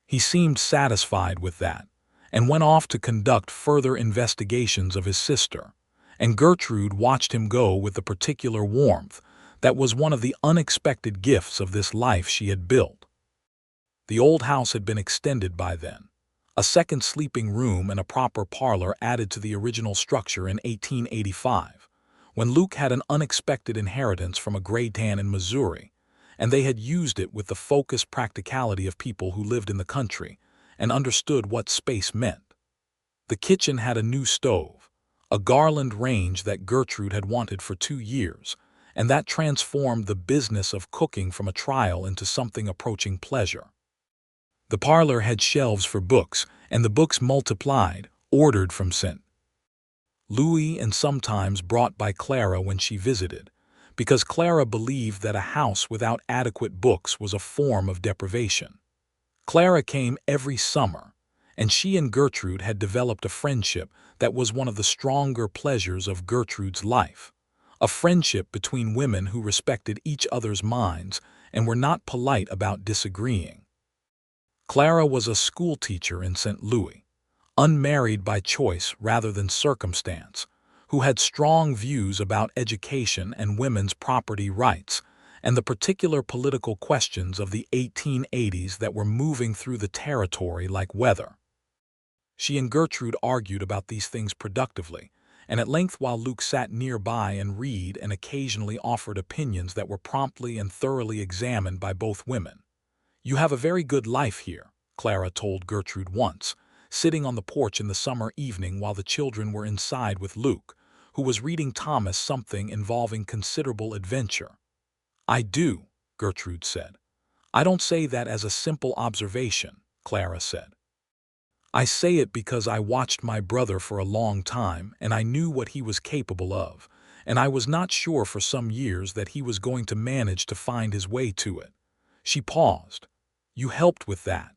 He seemed satisfied with that, and went off to conduct further investigations of his sister, and Gertrude watched him go with the particular warmth that was one of the unexpected gifts of this life she had built. The old house had been extended by then. A second sleeping room and a proper parlor added to the original structure in 1885, when Luke had an unexpected inheritance from a graytan in Missouri, and they had used it with the focused practicality of people who lived in the country and understood what space meant. The kitchen had a new stove, a Garland range that Gertrude had wanted for 2 years, and that transformed the business of cooking from a trial into something approaching pleasure. The parlor had shelves for books, and the books multiplied, ordered from St. Louis and sometimes brought by Clara when she visited, because Clara believed that a house without adequate books was a form of deprivation. Clara came every summer, and she and Gertrude had developed a friendship that was one of the stronger pleasures of Gertrude's life, a friendship between women who respected each other's minds and were not polite about disagreeing. Clara was a schoolteacher in St. Louis, unmarried by choice rather than circumstance, who had strong views about education and women's property rights and the particular political questions of the 1880s that were moving through the territory like weather. She and Gertrude argued about these things productively, and at length while Luke sat nearby and read and occasionally offered opinions that were promptly and thoroughly examined by both women. "You have a very good life here," Clara told Gertrude once, sitting on the porch in the summer evening while the children were inside with Luke, who was reading Thomas something involving considerable adventure. "I do," Gertrude said. "I don't say that as a simple observation," Clara said. "I say it because I watched my brother for a long time and I knew what he was capable of, and I was not sure for some years that he was going to manage to find his way to it." She paused. "You helped with that."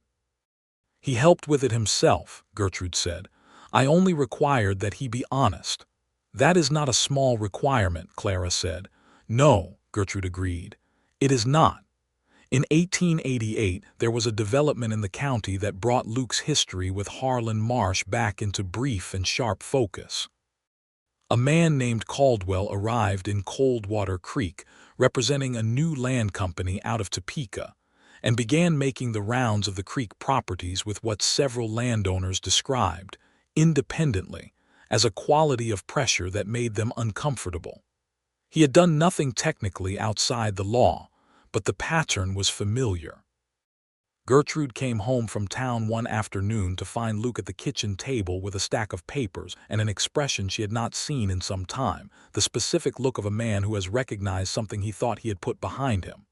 "He helped with it himself," Gertrude said. "I only required that he be honest." "That is not a small requirement," Clara said. "No," Gertrude agreed. "It is not." In 1888, there was a development in the county that brought Luke's history with Harlan Marsh back into brief and sharp focus. A man named Caldwell arrived in Coldwater Creek, representing a new land company out of Topeka, and began making the rounds of the creek properties with what several landowners described, independently, as a quality of pressure that made them uncomfortable. He had done nothing technically outside the law, but the pattern was familiar. Gertrude came home from town one afternoon to find Luke at the kitchen table with a stack of papers and an expression she had not seen in some time, the specific look of a man who has recognized something he thought he had put behind him.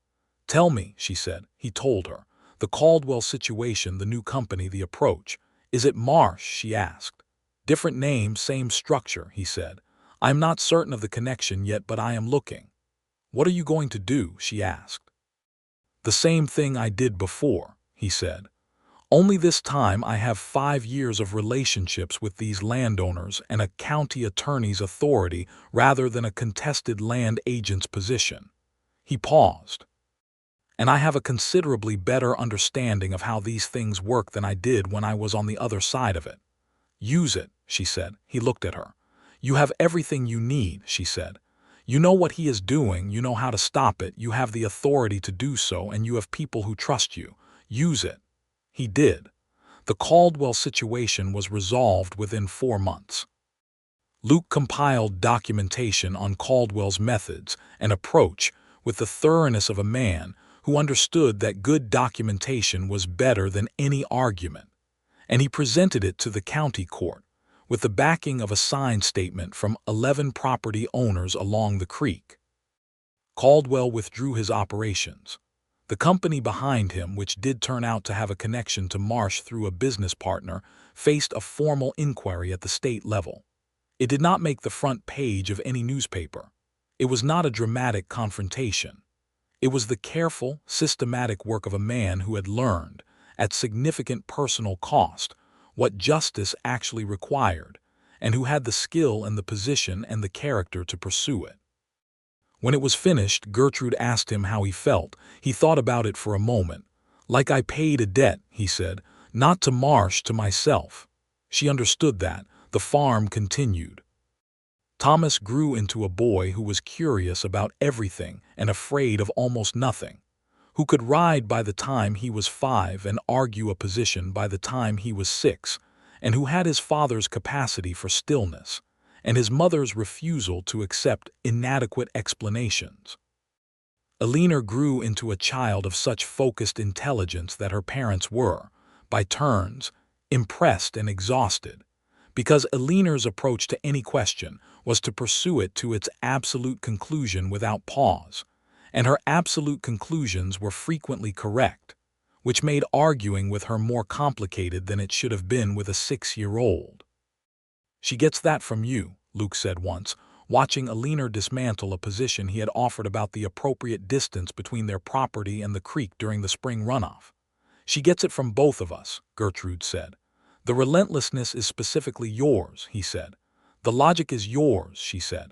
"Tell me," she said. He told her. "The Caldwell situation, the new company, the approach. Is it Marsh?" she asked. "Different name, same structure," he said. "I am not certain of the connection yet, but I am looking." "What are you going to do?" she asked. "The same thing I did before," he said. "Only this time I have 5 years of relationships with these landowners and a county attorney's authority rather than a contested land agent's position." He paused. "And I have a considerably better understanding of how these things work than I did when I was on the other side of it." "Use it," she said. He looked at her. "You have everything you need," she said. "You know what he is doing, you know how to stop it, you have the authority to do so, and you have people who trust you. Use it." He did. The Caldwell situation was resolved within 4 months. Luke compiled documentation on Caldwell's methods and approach with the thoroughness of a man who understood that good documentation was better than any argument, and he presented it to the county court, with the backing of a signed statement from 11 property owners along the creek. Caldwell withdrew his operations. The company behind him, which did turn out to have a connection to Marsh through a business partner, faced a formal inquiry at the state level. It did not make the front page of any newspaper. It was not a dramatic confrontation. It was the careful, systematic work of a man who had learned, at significant personal cost, what justice actually required, and who had the skill and the position and the character to pursue it. When it was finished, Gertrude asked him how he felt. He thought about it for a moment. "Like I paid a debt," he said, "not to Marsh, to myself." She understood that. The farm continued. Thomas grew into a boy who was curious about everything and afraid of almost nothing, who could ride by the time he was 5 and argue a position by the time he was 6, and who had his father's capacity for stillness and his mother's refusal to accept inadequate explanations. Alina grew into a child of such focused intelligence that her parents were, by turns, impressed and exhausted, because Alina's approach to any question was to pursue it to its absolute conclusion without pause, and her absolute conclusions were frequently correct, which made arguing with her more complicated than it should have been with a 6-year-old. "She gets that from you," Luke said once, watching Alina dismantle a position he had offered about the appropriate distance between their property and the creek during the spring runoff. "She gets it from both of us," Gertrude said. "The relentlessness is specifically yours," he said. "The logic is yours," she said.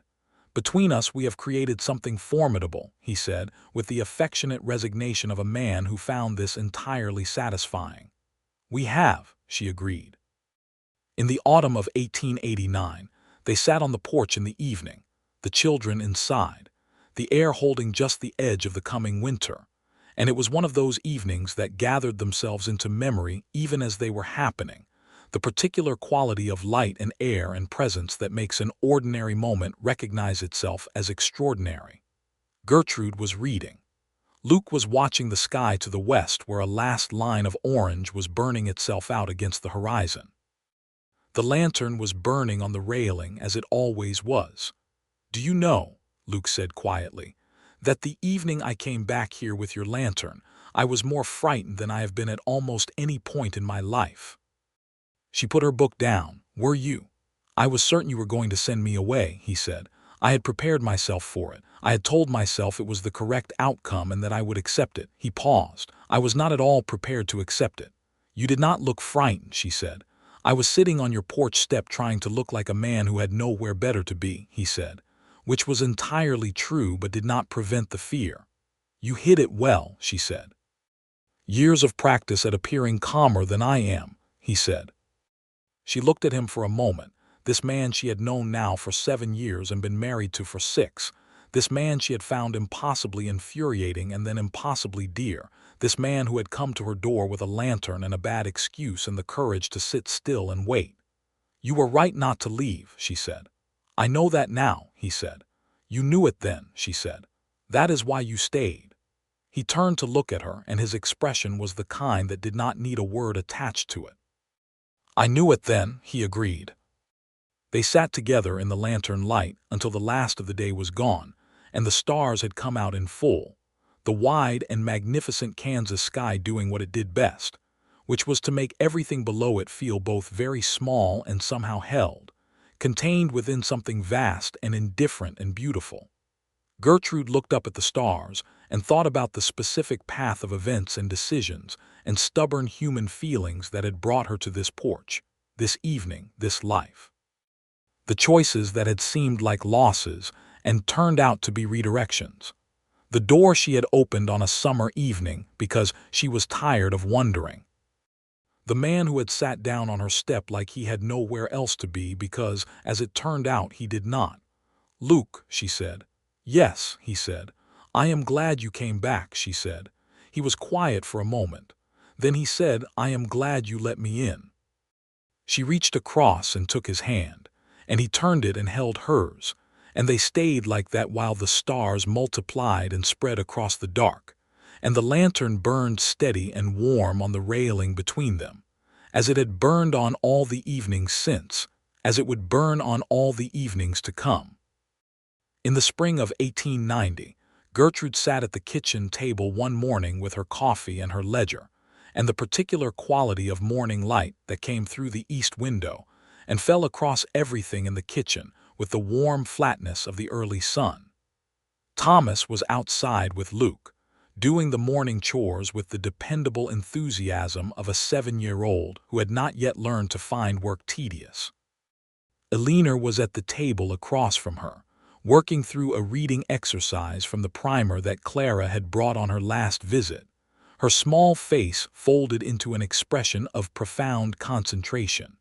"Between us we have created something formidable," he said, with the affectionate resignation of a man who found this entirely satisfying. "We have," she agreed. In the autumn of 1889, they sat on the porch in the evening, the children inside, the air holding just the edge of the coming winter, and it was one of those evenings that gathered themselves into memory even as they were happening, the particular quality of light and air and presence that makes an ordinary moment recognize itself as extraordinary. Gertrude was reading. Luke was watching the sky to the west where a last line of orange was burning itself out against the horizon. The lantern was burning on the railing as it always was. "Do you know," Luke said quietly, "that the evening I came back here with your lantern, I was more frightened than I have been at almost any point in my life." She put her book down. "Were you?" "I was certain you were going to send me away," he said. "I had prepared myself for it. I had told myself it was the correct outcome and that I would accept it." He paused. "I was not at all prepared to accept it." "You did not look frightened," she said. "I was sitting on your porch step trying to look like a man who had nowhere better to be," he said, which was entirely true but did not prevent the fear. "You hid it well," she said. "Years of practice at appearing calmer than I am," he said. She looked at him for a moment, this man she had known now for 7 years and been married to for 6, this man she had found impossibly infuriating and then impossibly dear, this man who had come to her door with a lantern and a bad excuse and the courage to sit still and wait. "You were right not to leave," she said. "I know that now," he said. "You knew it then," she said. "That is why you stayed." He turned to look at her, and his expression was the kind that did not need a word attached to it. "I knew it then," he agreed. They sat together in the lantern light until the last of the day was gone, and the stars had come out in full, the wide and magnificent Kansas sky doing what it did best, which was to make everything below it feel both very small and somehow held, contained within something vast and indifferent and beautiful. Gertrude looked up at the stars and thought about the specific path of events and decisions and stubborn human feelings that had brought her to this porch, this evening, this life. The choices that had seemed like losses and turned out to be redirections. The door she had opened on a summer evening because she was tired of wondering. The man who had sat down on her step like he had nowhere else to be because, as it turned out, he did not. "Luke," she said. "Yes," he said. "I am glad you came back," she said. He was quiet for a moment. Then he said, "I am glad you let me in." She reached across and took his hand, and he turned it and held hers, and they stayed like that while the stars multiplied and spread across the dark, and the lantern burned steady and warm on the railing between them, as it had burned on all the evenings since, as it would burn on all the evenings to come. In the spring of 1890, Gertrude sat at the kitchen table one morning with her coffee and her ledger, and the particular quality of morning light that came through the east window and fell across everything in the kitchen with the warm flatness of the early sun. Thomas was outside with Luke, doing the morning chores with the dependable enthusiasm of a 7-year-old who had not yet learned to find work tedious. Alina was at the table across from her, working through a reading exercise from the primer that Clara had brought on her last visit, her small face folded into an expression of profound concentration.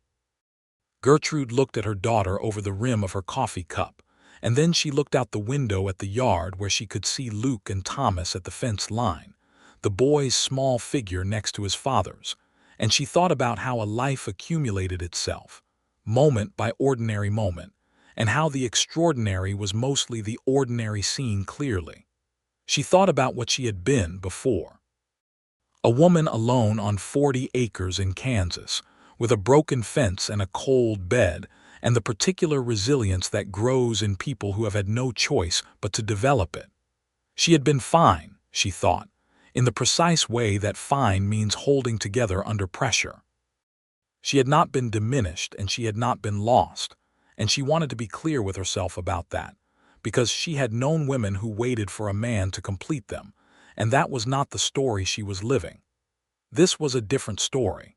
Gertrude looked at her daughter over the rim of her coffee cup, and then she looked out the window at the yard where she could see Luke and Thomas at the fence line, the boy's small figure next to his father's, and she thought about how a life accumulated itself, moment by ordinary moment, and how the extraordinary was mostly the ordinary seen clearly. She thought about what she had been before. A woman alone on 40 acres in Kansas, with a broken fence and a cold bed, and the particular resilience that grows in people who have had no choice but to develop it. She had been fine, she thought, in the precise way that fine means holding together under pressure. She had not been diminished and she had not been lost, and she wanted to be clear with herself about that, because she had known women who waited for a man to complete them, and that was not the story she was living. This was a different story.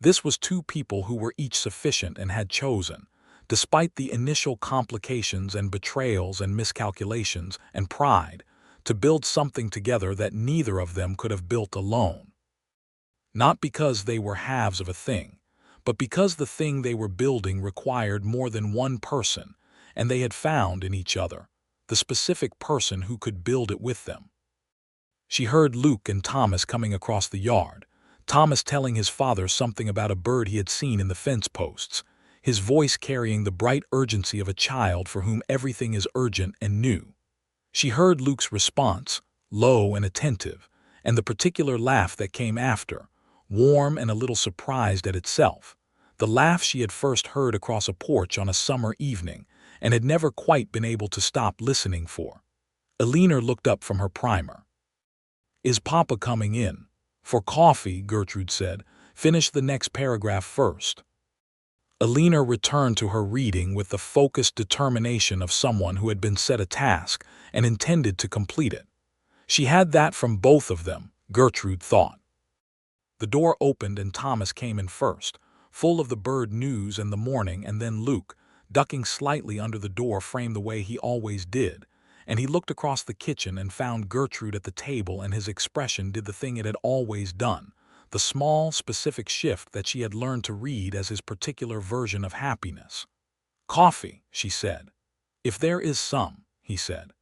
This was two people who were each sufficient and had chosen, despite the initial complications and betrayals and miscalculations and pride, to build something together that neither of them could have built alone. Not because they were halves of a thing, but because the thing they were building required more than one person, and they had found in each other the specific person who could build it with them. She heard Luke and Thomas coming across the yard, Thomas telling his father something about a bird he had seen in the fence posts, his voice carrying the bright urgency of a child for whom everything is urgent and new. She heard Luke's response, low and attentive, and the particular laugh that came after, warm and a little surprised at itself, the laugh she had first heard across a porch on a summer evening and had never quite been able to stop listening for. Eleanor looked up from her primer. "Is Papa coming in?" "For coffee," Gertrude said. "Finish the next paragraph first." Eleanor returned to her reading with the focused determination of someone who had been set a task and intended to complete it. She had that from both of them, Gertrude thought. The door opened and Thomas came in first, full of the bird news and the morning, and then Luke, ducking slightly under the door frame the way he always did, and he looked across the kitchen and found Gertrude at the table, and his expression did the thing it had always done, the small, specific shift that she had learned to read as his particular version of happiness. "Coffee," she said. "If there is some," he said.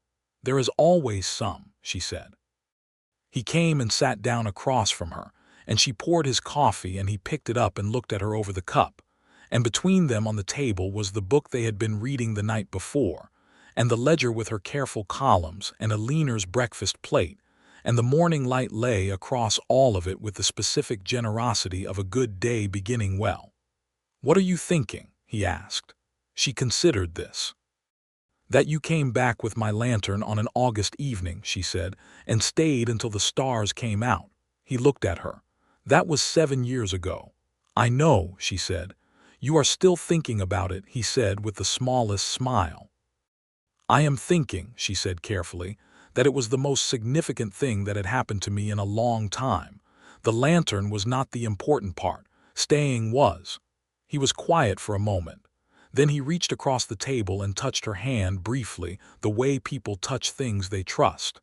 "There is always some," she said. He came and sat down across from her, and she poured his coffee, and he picked it up and looked at her over the cup, and between them on the table was the book they had been reading the night before, and the ledger with her careful columns, and Eleanor's breakfast plate, and the morning light lay across all of it with the specific generosity of a good day beginning well. "What are you thinking?" he asked. She considered this. "That you came back with my lantern on an August evening," she said, "and stayed until the stars came out." He looked at her. "That was 7 years ago." "I know," she said. "You are still thinking about it," he said with the smallest smile. "I am thinking," she said carefully, "that it was the most significant thing that had happened to me in a long time. The lantern was not the important part. Staying was." He was quiet for a moment. Then he reached across the table and touched her hand briefly, the way people touch things they trust.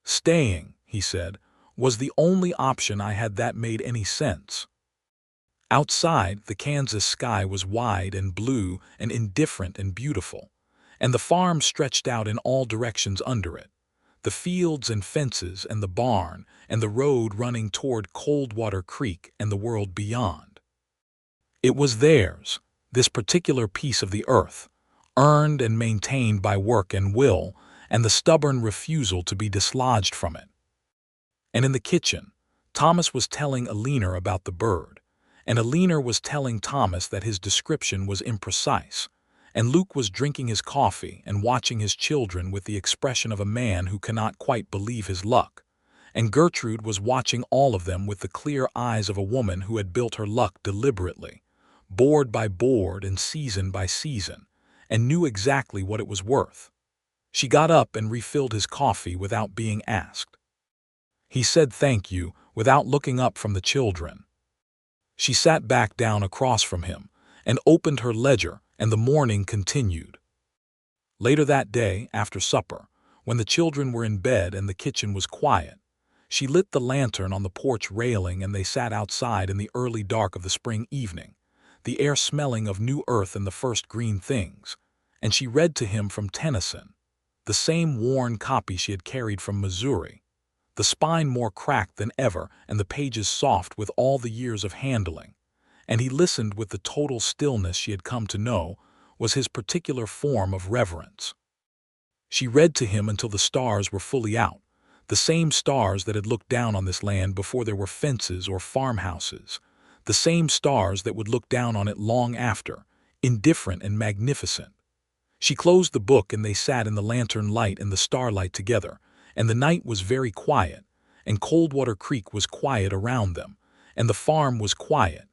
"Staying," he said, "was the only option I had that made any sense." Outside, the Kansas sky was wide and blue and indifferent and beautiful, and the farm stretched out in all directions under it. The fields and fences and the barn and the road running toward Coldwater Creek and the world beyond. It was theirs, this particular piece of the earth, earned and maintained by work and will, and the stubborn refusal to be dislodged from it. And in the kitchen, Thomas was telling Eleanor about the bird, and Eleanor was telling Thomas that his description was imprecise, and Luke was drinking his coffee and watching his children with the expression of a man who cannot quite believe his luck, and Gertrude was watching all of them with the clear eyes of a woman who had built her luck deliberately, board by board and season by season, and knew exactly what it was worth. She got up and refilled his coffee without being asked. He said thank you without looking up from the children. She sat back down across from him and opened her ledger, and the morning continued. Later that day, after supper, when the children were in bed and the kitchen was quiet, she lit the lantern on the porch railing and they sat outside in the early dark of the spring evening. the air smelling of new earth and the first green things, and she read to him from Tennyson, the same worn copy she had carried from Missouri, the spine more cracked than ever and the pages soft with all the years of handling, and he listened with the total stillness she had come to know was his particular form of reverence. She read to him until the stars were fully out, the same stars that had looked down on this land before there were fences or farmhouses, the same stars that would look down on it long after, indifferent and magnificent. She closed the book and they sat in the lantern light and the starlight together, and the night was very quiet, and Coldwater Creek was quiet around them, and the farm was quiet,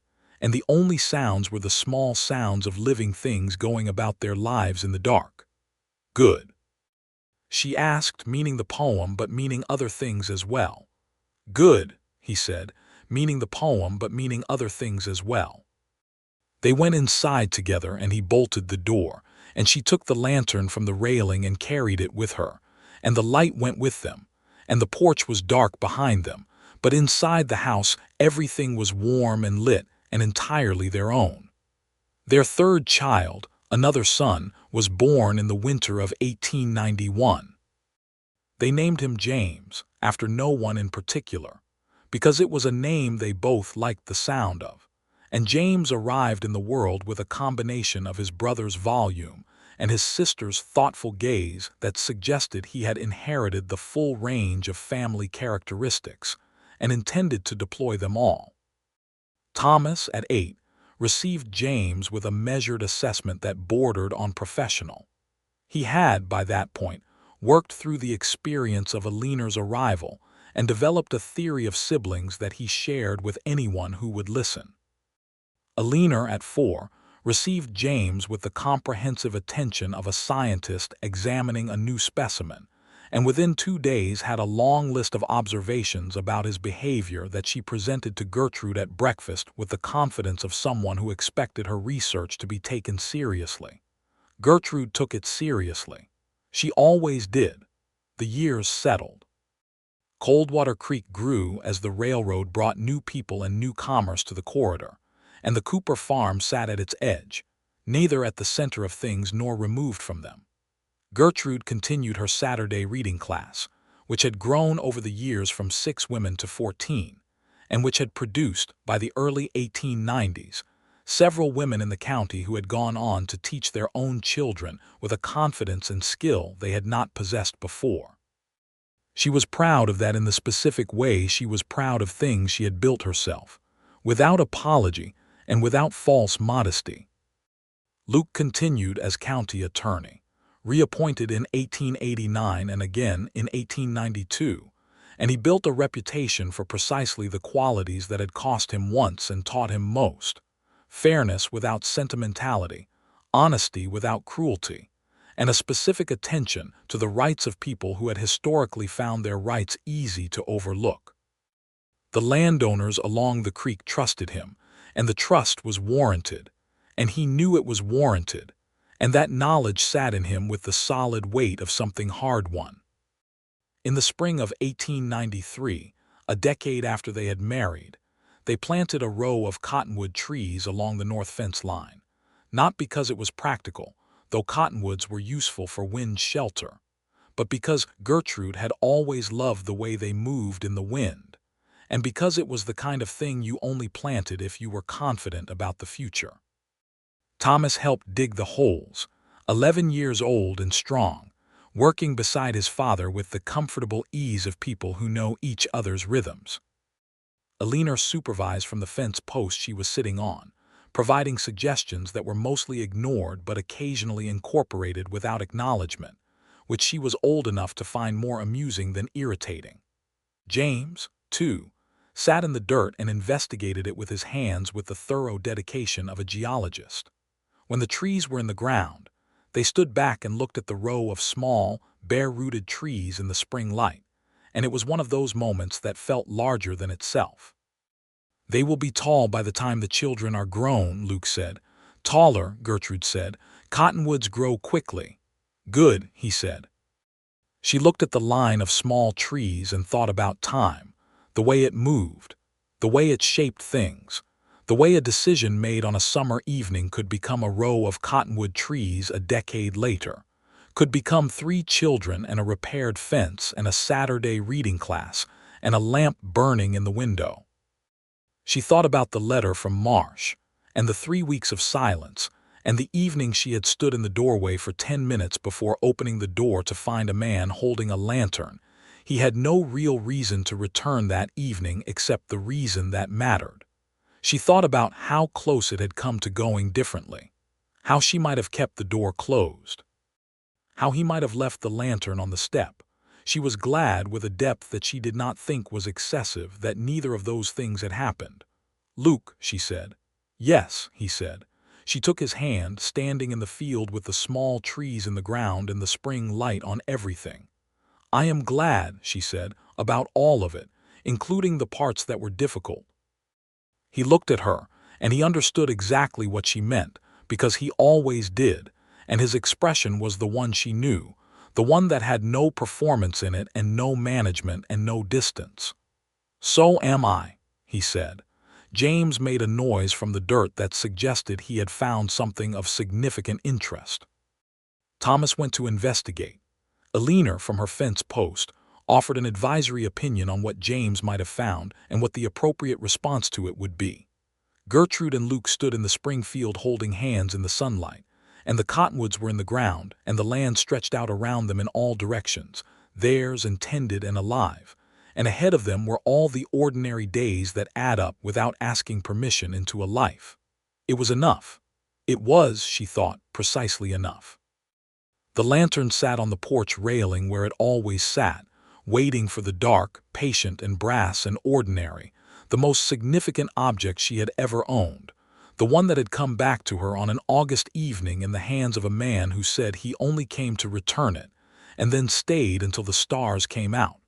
and the only sounds were the small sounds of living things going about their lives in the dark. Good, she asked, meaning the poem but meaning other things as well. Good, he said, meaning the poem but meaning other things as well. They went inside together and he bolted the door, and she took the lantern from the railing and carried it with her, and the light went with them, and the porch was dark behind them, but inside the house everything was warm and lit and entirely their own. Their third child, another son, was born in the winter of 1891. They named him James, after no one in particular, because it was a name they both liked the sound of, and James arrived in the world with a combination of his brother's volume and his sister's thoughtful gaze that suggested he had inherited the full range of family characteristics and intended to deploy them all. Thomas, at 8, received James with a measured assessment that bordered on professional. He had, by that point, worked through the experience of Aliner's arrival and developed a theory of siblings that he shared with anyone who would listen. Aliner, at 4, received James with the comprehensive attention of a scientist examining a new specimen, and within 2 days had a long list of observations about his behavior that she presented to Gertrude at breakfast with the confidence of someone who expected her research to be taken seriously. Gertrude took it seriously. She always did. The years settled. Coldwater Creek grew as the railroad brought new people and new commerce to the corridor, and the Cooper farm sat at its edge, neither at the center of things nor removed from them. Gertrude continued her Saturday reading class, which had grown over the years from 6 women to 14, and which had produced, by the early 1890s, several women in the county who had gone on to teach their own children with a confidence and skill they had not possessed before. She was proud of that in the specific way she was proud of things she had built herself, without apology and without false modesty. Luke continued as county attorney, reappointed in 1889 and again in 1892, and he built a reputation for precisely the qualities that had cost him once and taught him most: fairness without sentimentality, honesty without cruelty, and a specific attention to the rights of people who had historically found their rights easy to overlook. The landowners along the creek trusted him, and the trust was warranted, and he knew it was warranted, and that knowledge sat in him with the solid weight of something hard-won. In the spring of 1893, a decade after they had married, they planted a row of cottonwood trees along the north fence line, not because it was practical, though cottonwoods were useful for wind shelter, but because Gertrude had always loved the way they moved in the wind, and because it was the kind of thing you only planted if you were confident about the future. Thomas helped dig the holes, 11 years old and strong, working beside his father with the comfortable ease of people who know each other's rhythms. Aliner supervised from the fence post she was sitting on, providing suggestions that were mostly ignored but occasionally incorporated without acknowledgement, which she was old enough to find more amusing than irritating. James, too, sat in the dirt and investigated it with his hands with the thorough dedication of a geologist. When the trees were in the ground, they stood back and looked at the row of small, bare-rooted trees in the spring light, and it was one of those moments that felt larger than itself. "They will be tall by the time the children are grown," Luke said. "Taller," Gertrude said. "Cottonwoods grow quickly." "Good," he said. She looked at the line of small trees and thought about time, the way it moved, the way it shaped things, The way a decision made on a summer evening could become a row of cottonwood trees a decade later, could become 3 children and a repaired fence and a Saturday reading class and a lamp burning in the window. She thought about the letter from Marsh, and the 3 weeks of silence, and the evening she had stood in the doorway for 10 minutes before opening the door to find a man holding a lantern. He had no real reason to return that evening except the reason that mattered. She thought about how close it had come to going differently, how she might have kept the door closed, how he might have left the lantern on the step. She was glad with a depth that she did not think was excessive that neither of those things had happened. "Luke," she said. "Yes," he said. She took his hand, standing in the field with the small trees in the ground and the spring light on everything. "I am glad," she said, "about all of it, including the parts that were difficult." He looked at her, and he understood exactly what she meant, because he always did, and his expression was the one she knew, the one that had no performance in it and no management and no distance. "So am I," he said. James made a noise from the dirt that suggested he had found something of significant interest. Thomas went to investigate. A leaner from her fence post offered an advisory opinion on what James might have found and what the appropriate response to it would be. Gertrude and Luke stood in the spring field holding hands in the sunlight, and the cottonwoods were in the ground, and the land stretched out around them in all directions, theirs and tended and alive, and ahead of them were all the ordinary days that add up without asking permission into a life. It was enough. It was, she thought, precisely enough. The lantern sat on the porch railing where it always sat, waiting for the dark, patient and brass and ordinary, the most significant object she had ever owned, the one that had come back to her on an August evening in the hands of a man who said he only came to return it, and then stayed until the stars came out.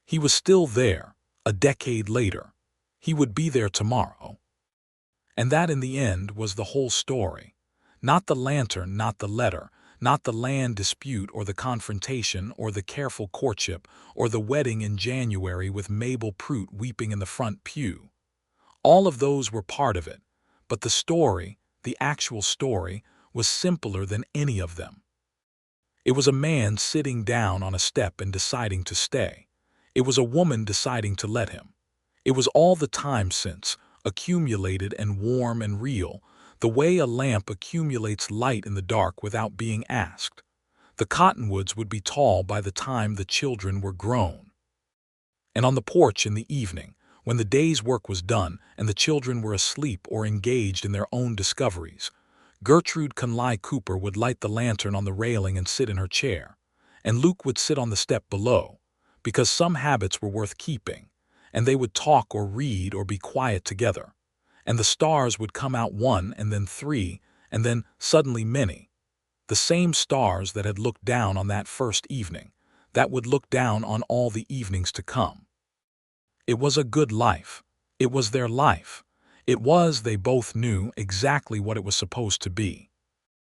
He was still there, a decade later. He would be there tomorrow. And that in the end was the whole story. Not the lantern, not the letter, not the land dispute or the confrontation or the careful courtship or the wedding in January with Mabel Prout weeping in the front pew. All of those were part of it, but the story, the actual story, was simpler than any of them. It was a man sitting down on a step and deciding to stay. It was a woman deciding to let him. It was all the time since, accumulated and warm and real, the way a lamp accumulates light in the dark without being asked. The cottonwoods would be tall by the time the children were grown. And on the porch in the evening, when the day's work was done and the children were asleep or engaged in their own discoveries, Gertrude Conley Cooper would light the lantern on the railing and sit in her chair, and Luke would sit on the step below, because some habits were worth keeping, and they would talk or read or be quiet together. And the stars would come out 1 and then 3, and then suddenly many. The same stars that had looked down on that first evening, that would look down on all the evenings to come. It was a good life. It was their life. It was, they both knew, exactly what it was supposed to be.